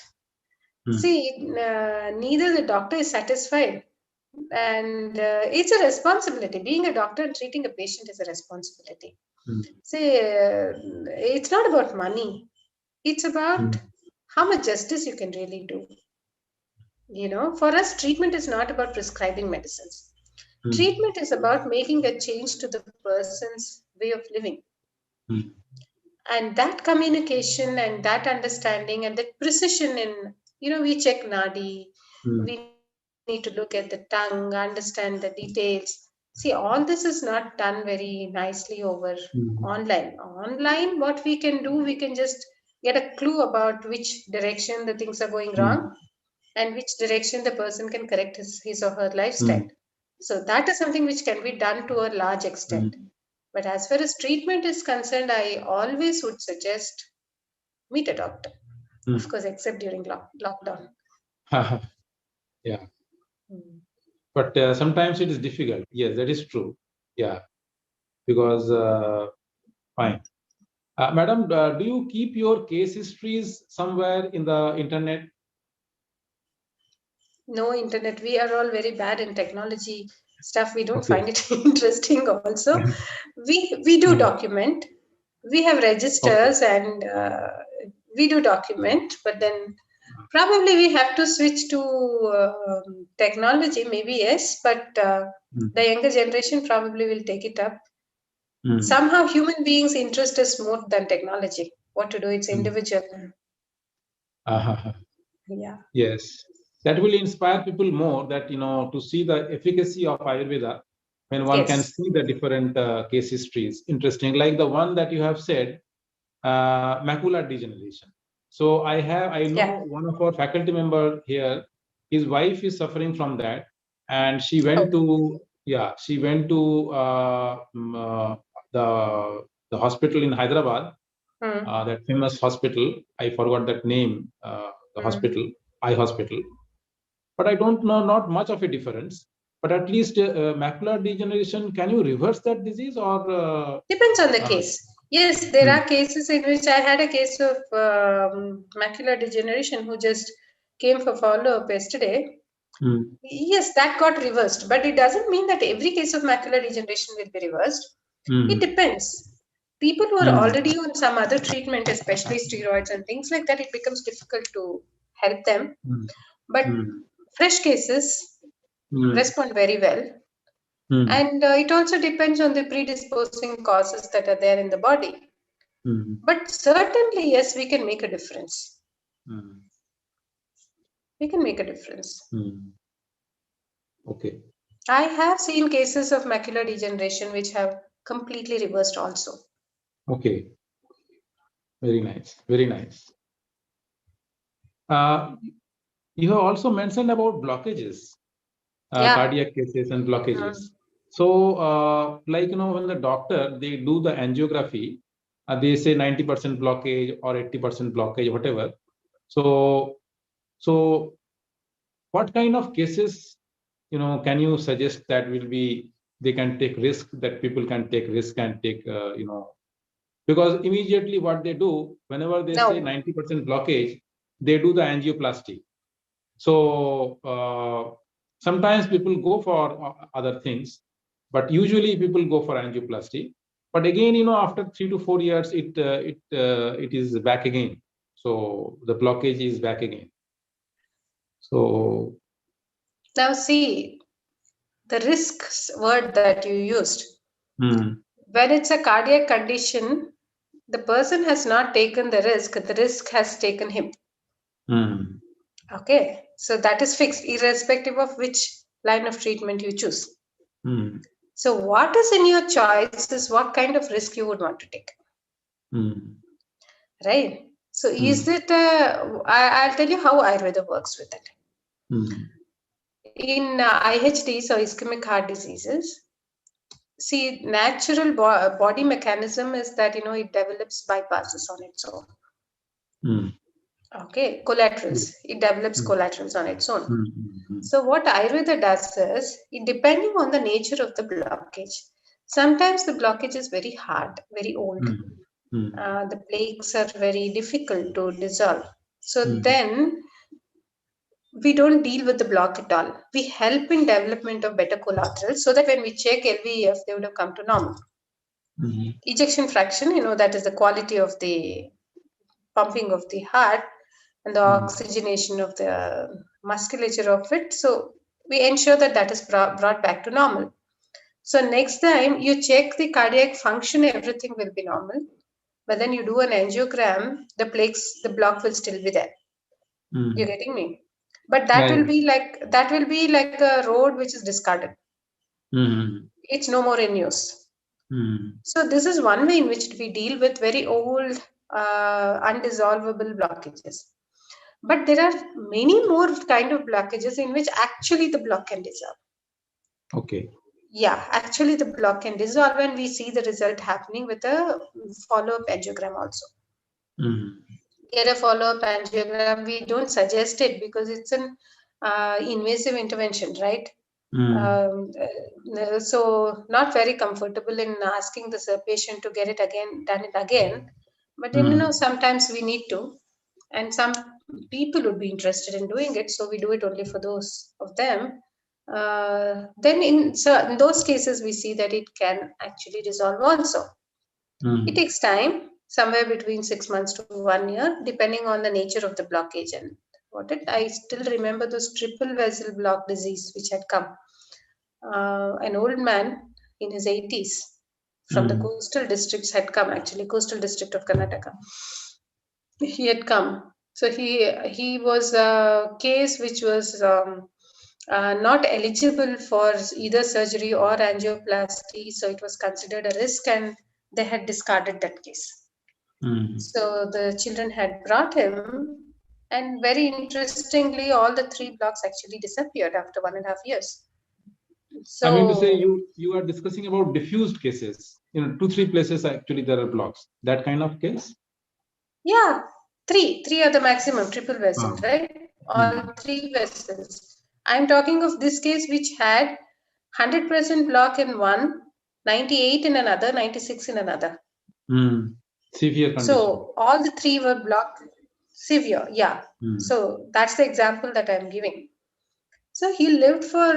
See, neither the doctor is satisfied, and it's a responsibility. Being a doctor and treating a patient is a responsibility. See, it's not about money. It's about how much justice you can really do. For us, treatment is not about prescribing medicines. Treatment is about making a change to the person's way of living. And that communication and that understanding and that precision in, we check nadi, we need to look at the tongue, understand the details. See, all this is not done very nicely over online. Online, what we can do, we can just get a clue about which direction the things are going wrong and which direction the person can correct his or her lifestyle. So that is something which can be done to a large extent. But as far as treatment is concerned, I always would suggest meet a doctor, of course, except during lockdown. Yeah. But sometimes it is difficult. Yes, that is true. Yeah. Because, fine. Madam, do you keep your case histories somewhere in the internet? No internet. We are all very bad in technology stuff. We don't find it interesting also. We do document. We have registers and we do document, but then probably we have to switch to technology, maybe yes, but the younger generation probably will take it up. Somehow human beings interest us more than technology. What to do, it's individual. Yeah. Yes. That will inspire people more that, to see the efficacy of Ayurveda when one can see the different case histories. Interesting. Like the one that you have said, macular degeneration. So I know one of our faculty member here, his wife is suffering from that. And she went to, the hospital in Hyderabad, that famous hospital. I forgot that name, the hospital, eye hospital. But I don't know, not much of a difference. But at least macular degeneration, can you reverse that disease or? Depends on the case. Yes, there are cases in which I had a case of macular degeneration who just came for follow-up yesterday. Yes, that got reversed, but it doesn't mean that every case of macular degeneration will be reversed. It depends. People who are already on some other treatment, especially steroids and things like that, it becomes difficult to help them. But fresh cases respond very well. And it also depends on the predisposing causes that are there in the body. But certainly, yes, we can make a difference. We can make a difference. Okay. I have seen cases of macular degeneration which have completely reversed also. Okay. Very nice. Very nice. You have also mentioned about blockages, cardiac cases and blockages. So, like, when the doctor, they do the angiography, they say 90% blockage or 80% blockage, whatever. So what kind of cases, can you suggest that they can take risk, that people can take risk and take, because immediately what they do, whenever they say 90% blockage, they do the angioplasty. So sometimes people go for other things, but usually people go for angioplasty. But again, after 3 to 4 years, it is back again. So the blockage is back again. So now see the risks word that you used. When it's a cardiac condition, the person has not taken the risk has taken him. Okay, so that is fixed irrespective of which line of treatment you choose. So what is in your choice is what kind of risk you would want to take. Right? So is it, I'll tell you how Ayurveda works with it. In IHDs or ischemic heart diseases, see, natural body mechanism is that, it develops bypasses on its own. Okay, collaterals. It develops collaterals on its own. So what Ayurveda does is, depending on the nature of the blockage, sometimes the blockage is very hard, very old. The plaques are very difficult to dissolve. So then we don't deal with the block at all. We help in development of better collaterals so that when we check LVEF, they would have come to normal. Ejection fraction, that is the quality of the pumping of the heart and the oxygenation of the musculature of it. So we ensure that that is brought back to normal. So next time you check the cardiac function, everything will be normal. But then you do an angiogram, the block will still be there. You're getting me? But that will be like a road which is discarded. It's no more in use. So this is one way in which we deal with very old, undissolvable blockages. But there are many more kind of blockages in which actually the block can dissolve. Okay. Yeah, actually the block can dissolve, and we see the result happening with a follow-up angiogram also. Get a follow-up angiogram. We don't suggest it because it's an invasive intervention, right? So not very comfortable in asking the patient to get it done it again. But sometimes we need to, and some people would be interested in doing it, so we do it only for those of them. Then in those cases, we see that it can actually dissolve also. It takes time, somewhere between 6 months to 1 year, depending on the nature of the blockage and what it. I still remember those triple vessel block disease which had come. An old man in his 80s from the coastal districts had come, actually coastal district of Karnataka. He had come. So he was a case which was not eligible for either surgery or angioplasty. So it was considered a risk, and they had discarded that case. So the children had brought him, and very interestingly, all the 3 blocks actually disappeared after 1.5 years. So, I mean to say, you are discussing about diffused cases. 2-3 places actually there are blocks. That kind of case? Yeah, 3 are the maximum triple vessels, right? All 3 vessels. I'm talking of this case which had 100% block in one, 98 in another, 96 in another. Severe condition. So all the 3 were blocked. Severe, yeah. So that's the example that I'm giving. So he lived for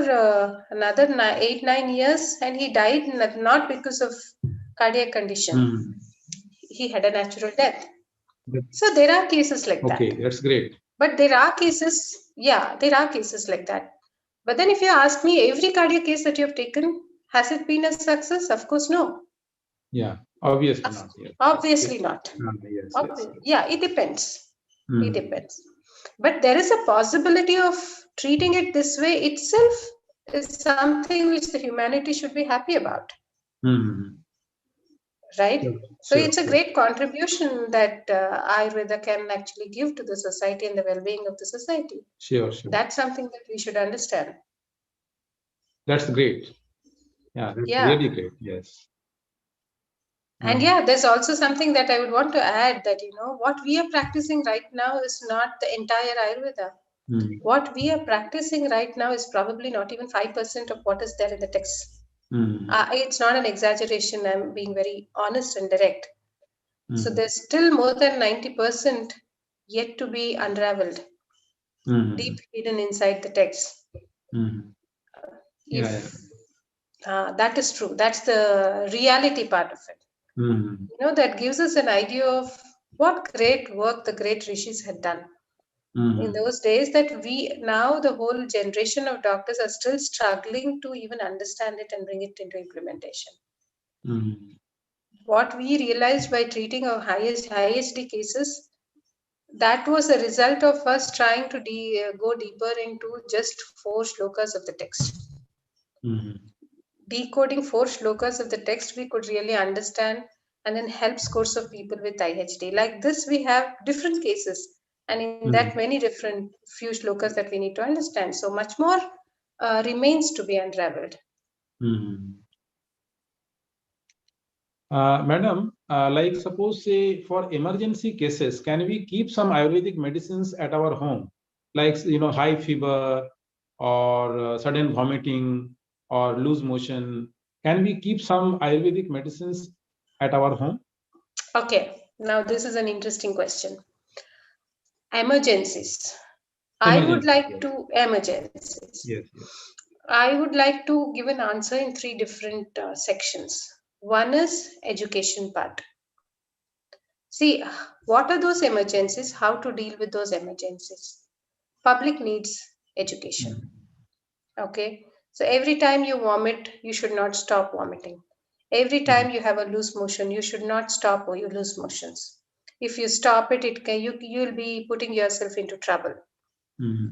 another 8-9 years, and he died not because of cardiac condition. He had a natural death. So there are cases like that. Okay, that's great. But there are cases, there are cases like that. But then if you ask me, every cardiac case that you have taken, has it been a success? Of course, no. Yeah, obviously not. Yes. Obviously not. Yes. Yeah, it depends. It depends. But there is a possibility of treating it this way itself is something which the humanity should be happy about. Right? So it's a great contribution that Ayurveda can actually give to the society and the well-being of the society. Sure. That's something that we should understand. That's great. Yeah, that's really great. Yes. And there's also something that I would want to add, that what we are practicing right now is not the entire Ayurveda. What we are practicing right now is probably not even 5% of what is there in the text. It's not an exaggeration. I'm being very honest and direct. So there's still more than 90% yet to be unraveled, deep hidden inside the text. That is true. That's the reality part of it. That gives us an idea of what great work the great rishis had done. In those days, that now the whole generation of doctors are still struggling to even understand it and bring it into implementation. What we realized by treating our highest cases, that was a result of us trying to go deeper into just 4 shlokas of the text. Decoding 4 shlokas of the text, we could really understand and then helps course of people with IHD. Like this, we have different cases, and in that many different few shlokas that we need to understand. So much more remains to be unraveled. Madam, like suppose say for emergency cases, can we keep some Ayurvedic medicines at our home? Like, high fever or sudden vomiting or loose motion. Can we keep some Ayurvedic medicines at our home? Okay, now this is an interesting question. Emergencies. I would like to emergencies. Yes. I would like to give an answer in three different sections. One is education part. See, what are those emergencies? How to deal with those emergencies? Public needs education. Okay, so every time you vomit, you should not stop vomiting. Every time you have a loose motion, you should not stop or you lose motions. If you stop it, you'll be putting yourself into trouble.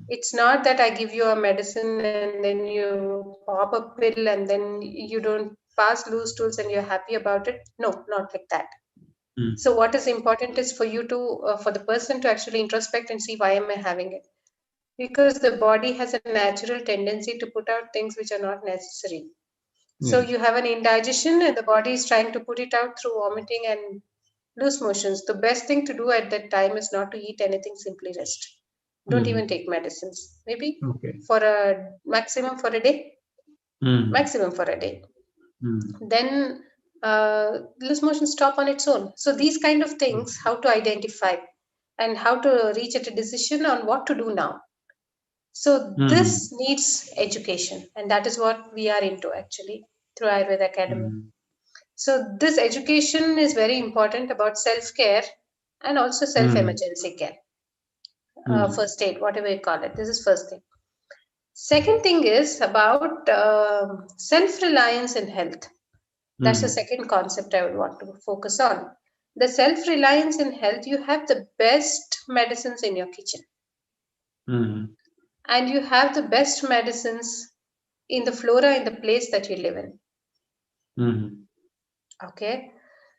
It's not that I give you a medicine and then you pop a pill and then you don't pass loose stools and you're happy about it. No, not like that. So what is important is for you to, for the person to actually introspect and see why am I having it? Because the body has a natural tendency to put out things which are not necessary. So you have an indigestion and the body is trying to put it out through vomiting and loose motions. The best thing to do at that time is not to eat anything, simply rest. Don't even take medicines. Maybe for a maximum for a day. Maximum for a day. Then loose motion stop on its own. So these kind of things, how to identify and how to reach at a decision on what to do now. So this needs education, and that is what we are into actually through Ayurveda Academy. So this education is very important about self-care and also self-emergency care. First aid, whatever you call it. This is first thing. Second thing is about self-reliance in health. That's the second concept I would want to focus on. The self-reliance in health, you have the best medicines in your kitchen. And you have the best medicines in the flora in the place that you live in. Okay.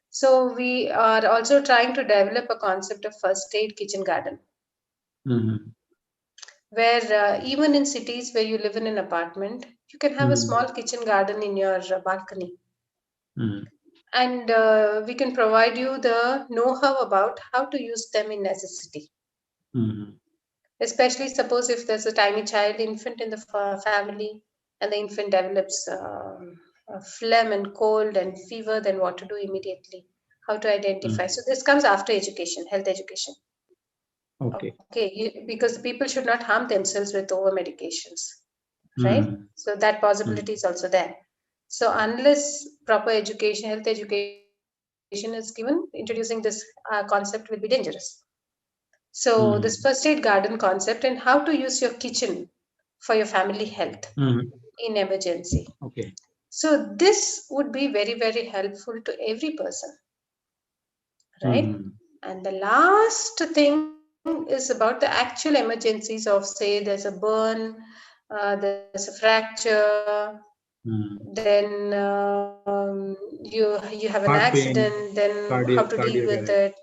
So we are also trying to develop a concept of first aid kitchen garden. Where even in cities where you live in an apartment, you can have a small kitchen garden in your balcony. And we can provide you the know-how about how to use them in necessity. Especially suppose if there's a tiny child, infant in the family, and the infant develops phlegm and cold and fever, then what to do immediately, how to identify. So this comes after education, health education. Okay, because people should not harm themselves with over medications, right? So that possibility is also there. So unless proper education, health education is given, introducing this concept will be dangerous. So this first aid garden concept and how to use your kitchen for your family health in emergency. Okay. So this would be very, very helpful to every person, right? And the last thing is about the actual emergencies of, say, there's a burn, there's a fracture, then you have an accident, then how to deal with it.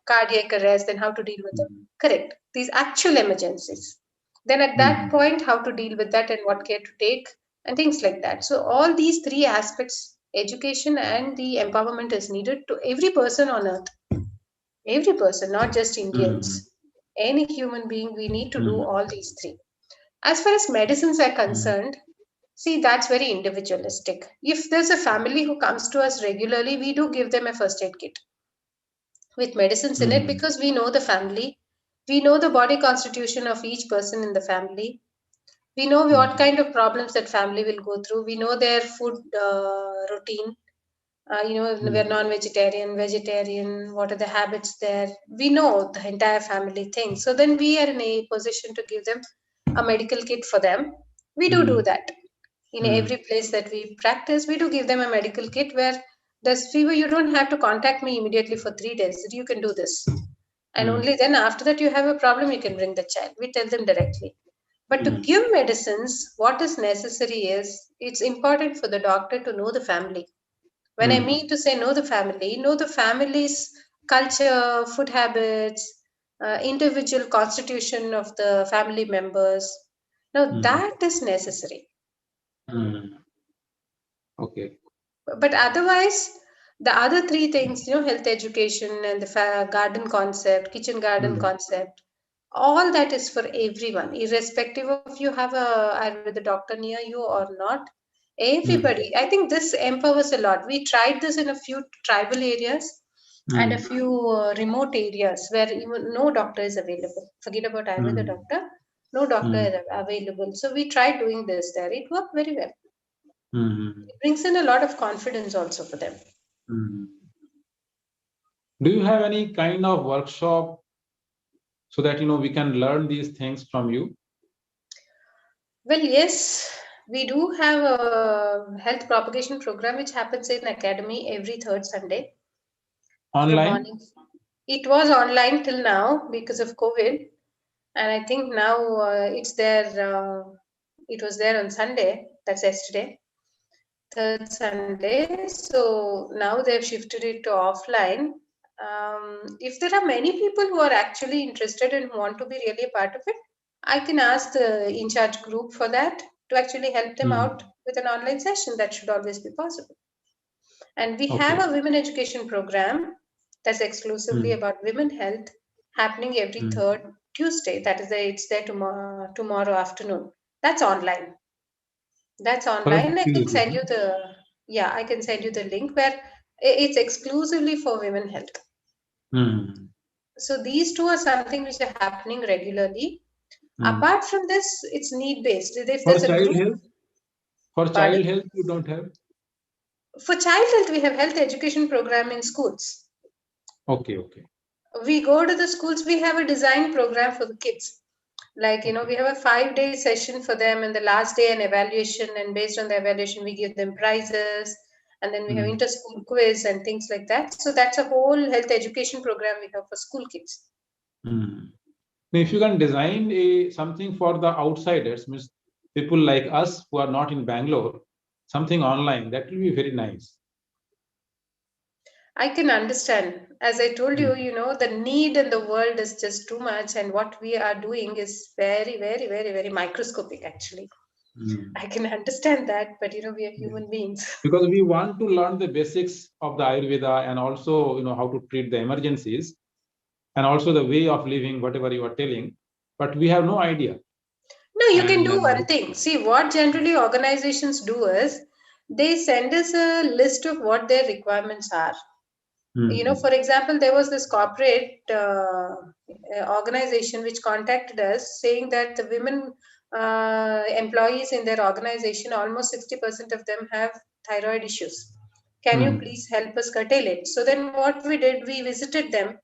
Cardiac arrest, then how to deal with it. Correct. These actual emergencies. Then at that point, how to deal with that and what care to take and things like that. So all these three aspects, education and the empowerment is needed to every person on earth. Every person, not just Indians. Any human being, we need to do all these three. As far as medicines are concerned, see, that's very individualistic. If there's a family who comes to us regularly, we do give them a first aid kit with medicines in it because we know the family, we know the body constitution of each person in the family, we know what kind of problems that family will go through, we know their food routine, we're non-vegetarian, vegetarian, what are the habits there, we know the entire family thing. So then we are in a position to give them a medical kit for them. We do that in every place that we practice. We do give them a medical kit where there's fever, you don't have to contact me immediately for 3 days, you can do this, and only then after that you have a problem, you can bring the child. We tell them directly. But to give medicines, what is necessary is it's important for the doctor to know the family. When I mean to say know the family's culture, food habits, individual constitution of the family members. Now that is necessary. Okay. But otherwise, the other three things, health education and the garden concept, kitchen garden concept, all that is for everyone, irrespective of you have a Ayurveda doctor near you or not. Everybody, I think this empowers a lot. We tried this in a few tribal areas and a few remote areas where even no doctor is available. Forget about Ayurveda doctor, no doctor is available. So we tried doing this there. It worked very well. It brings in a lot of confidence also for them. Do you have any kind of workshop so that we can learn these things from you? Well, yes, we do have a health propagation program which happens in academy every third Sunday from Online? morning. It was online till now because of COVID, and I think now it's there. It was there on Sunday. That's yesterday, third Sunday. So now they've shifted it to offline. If there are many people who are actually interested and want to be really a part of it, I can ask the in charge group for that to actually help them out with an online session. That should always be possible. And we have a women education program that's exclusively about women health happening every third Tuesday. That is, it's there tomorrow afternoon. That's online. That's online. I can send you I can send you the link where it's exclusively for women health. So these two are something which are happening regularly. Apart from this, it's need based. If For there's a child group, health? For child health, you don't have? For child health, we have health education program in schools. Okay. We go to the schools, we have a design program for the kids. Like, we have a 5-day session for them, and the last day an evaluation, and based on the evaluation, we give them prizes, and then we have inter-school quiz and things like that. So that's a whole health education program we have for school kids. If you can design something for the outsiders, means people like us who are not in Bangalore, something online, that will be very nice. I can understand. As I told you, the need in the world is just too much, and what we are doing is very, very, very, very microscopic, actually. I can understand that, but we are human beings. Because we want to learn the basics of the Ayurveda and also how to treat the emergencies and also the way of living, whatever you are telling, but we have no idea. No, you can do one thing. See, what generally organizations do is they send us a list of what their requirements are. For example, there was this corporate organization which contacted us saying that the women employees in their organization, almost 60% of them have thyroid issues. Can you please help us curtail it? So then what we did, we visited them.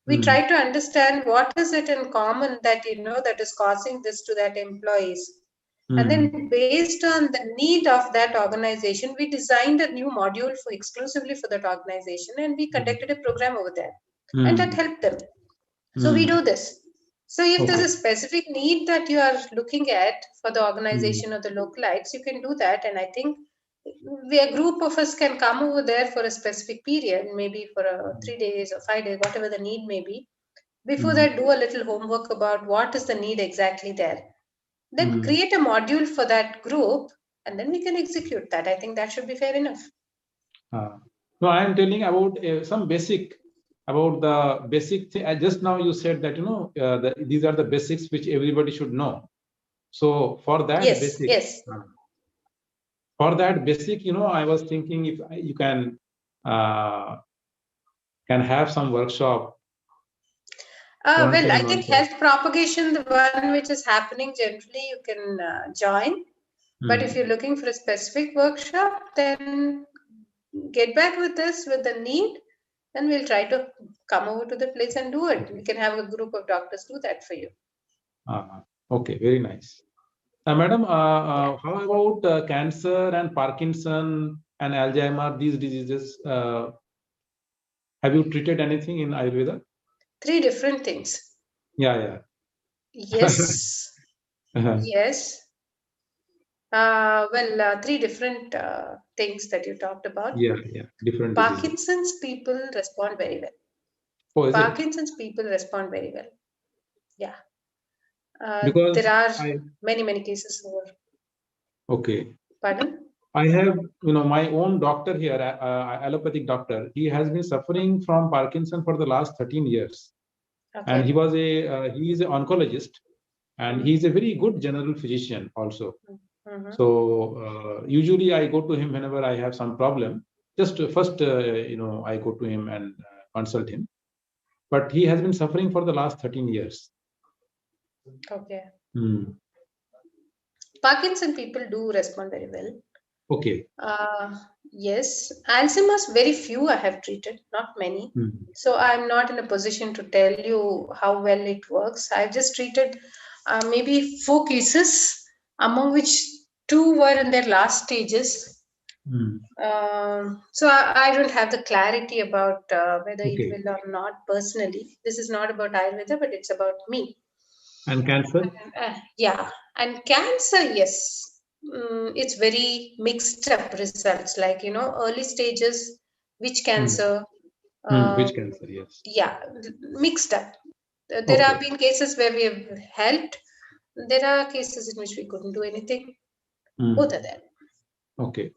We tried to understand what is it in common that, that is causing this to that employees. And then based on the need of that organization, we designed a new module for exclusively for that organization, and we conducted a program over there, and that helped them. So we do this. So if there's a specific need that you are looking at for the organization or the localites, you can do that. And I think a group of us can come over there for a specific period, maybe for 3 days or 5 days, whatever the need may be. Before that, do a little homework about what is the need exactly there. Then create a module for that group, and then we can execute that. I think that should be fair enough. No, I am telling about some basic, about the basic thing. Just now you said that, these are the basics which everybody should know. So for that basic, for that basic, I was thinking if you can have some workshop. Well, I think health propagation, the one which is happening generally, you can join. But if you're looking for a specific workshop, then get back with us with the need, and we'll try to come over to the place and do it. We can have a group of doctors do that for you. Okay, very nice. Madam, how about cancer and Parkinson and Alzheimer, these diseases? Have you treated anything in Ayurveda? 3 different things. Yeah. Yes. Yes. Three different things that you talked about. Yeah, different diseases. Parkinson's people respond very well. Oh, is it? Parkinson's people respond very well. Yeah. Because there are many cases over. Okay. Pardon? I have, my own doctor here, allopathic doctor. He has been suffering from Parkinson for the last 13 years. Okay. And he is an oncologist, and he is a very good general physician also. So usually I go to him whenever I have some problem. Just first, I go to him and consult him. But he has been suffering for the last 13 years. Okay. Parkinson people do respond very well. Okay. Yes. Alzheimer's, very few I have treated, not many. So I'm not in a position to tell you how well it works. I've just treated maybe 4 cases, among which 2 were in their last stages. So I don't have the clarity about whether it will or not personally. This is not about Ayurveda, but it's about me. And cancer? Yeah. And cancer, yes. It's very mixed up results, like, early stages, which cancer. Which cancer, yes. Yeah, mixed up. There have been cases where we have helped. There are cases in which we couldn't do anything. Both are there. Okay.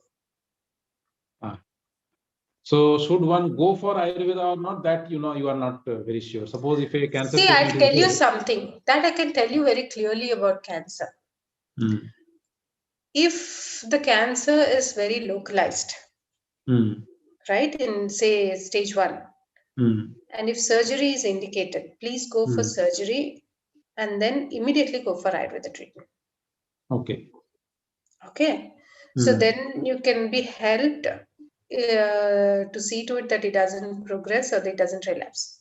So should one go for Ayurveda or not? That you are not very sure. Suppose if a cancer See, patient I'll tell you something that I can tell you very clearly about cancer. If the cancer is very localized, right, in say stage 1, and if surgery is indicated, please go for surgery and then immediately go for Ayurveda treatment. Okay. So then you can be helped to see to it that it doesn't progress or it doesn't relapse.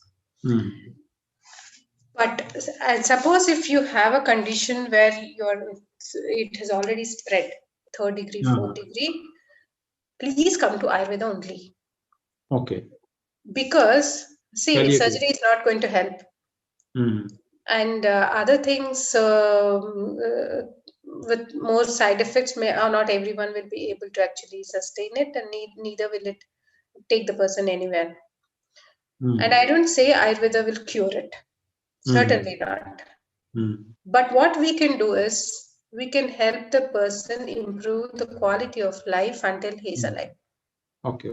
But suppose if you have a condition where it has already spread, 3rd degree, 4th degree, please come to Ayurveda only. Okay. Because, see, surgery is not going to help. And other things with more side effects, not everyone will be able to actually sustain it, and neither will it take the person anywhere. And I don't say Ayurveda will cure it. Certainly not. But what we can do is, we can help the person improve the quality of life until he is alive. Okay.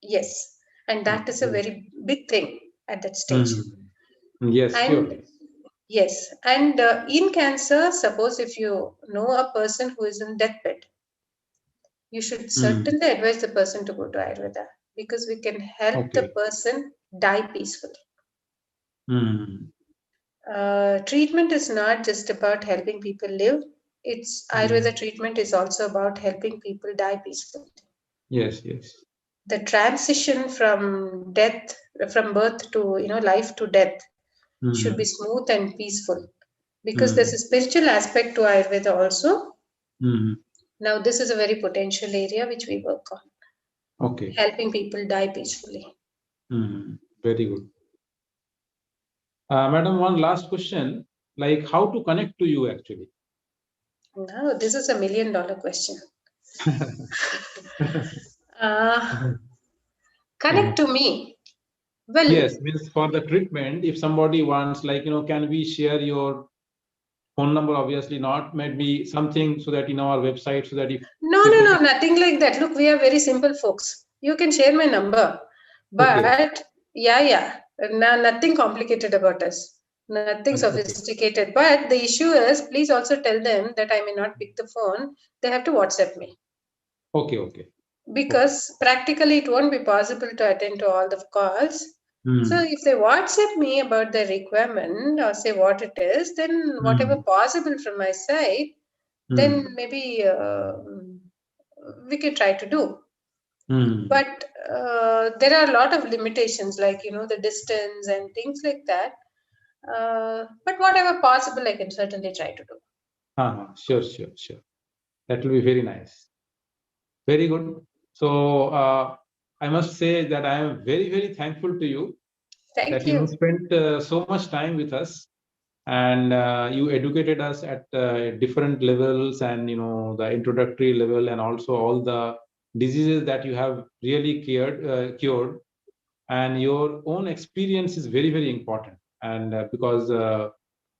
Yes. And that is a very big thing at that stage. Yes, sure. Yes. And in cancer, suppose if you know a person who is in deathbed, you should certainly advise the person to go to Ayurveda, because we can help the person die peacefully. Treatment is not just about helping people live. It's Ayurveda treatment is also about helping people die peacefully. Yes. The transition from birth to life to death should be smooth and peaceful, because there's a spiritual aspect to Ayurveda also. Now this is a very potential area which we work on. Okay. Helping people die peacefully. Very good. Madam, one last question, like how to connect to you actually? No, this is $1 million question. Connect to me. Well, yes, means for the treatment, if somebody wants, like, can we share your phone number? Obviously not, maybe something so that in our website, so that if... No, nothing like that. Look, we are very simple folks. You can share my number, but nothing complicated about us. Nothing sophisticated. But the issue is, please also tell them that I may not pick the phone. They have to WhatsApp me. Okay. Because practically it won't be possible to attend to all the calls. So if they WhatsApp me about the requirement or say what it is, then whatever possible from my side, then maybe we can try to do. But there are a lot of limitations, like, the distance and things like that. But whatever possible, I can certainly try to do. Sure. That will be very nice. Very good. So I must say that I am very, very thankful to you. Thank you. You spent so much time with us. and you educated us at different levels, and the introductory level, and also all the diseases that you have really cured. And your own experience is very, very important, and because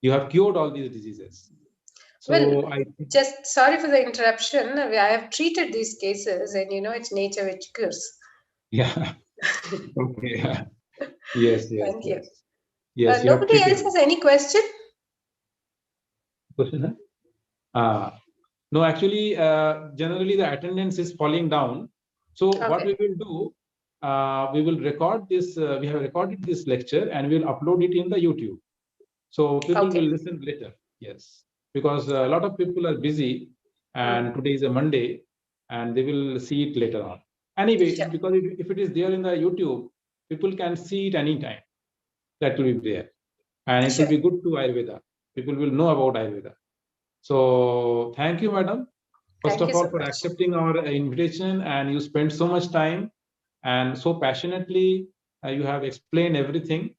you have cured all these diseases. So well, just sorry for the interruption. I have treated these cases, and it's nature which cures. Yeah. Okay. Yes. Thank you. Yes. Nobody else has any question? Question? No, actually, generally the attendance is falling down. So what we will do, we will record this. We have recorded this lecture and we'll upload it in the YouTube. So people will listen later. Yes, because a lot of people are busy, and today is a Monday, and they will see it later on. Anyway, because if it is there in the YouTube, people can see it anytime. That will be there, and it will be good to Ayurveda. People will know about Ayurveda. So thank you, madam. First of all, for accepting our invitation, and you spent so much time and so passionately. You have explained everything.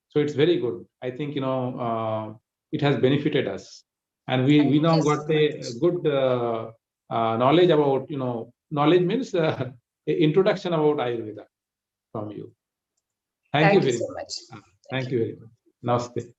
So it's very good. I think it has benefited us, and we now got a good knowledge about knowledge means introduction about Ayurveda from you. Thank you very much. Thank you very much. Namaste.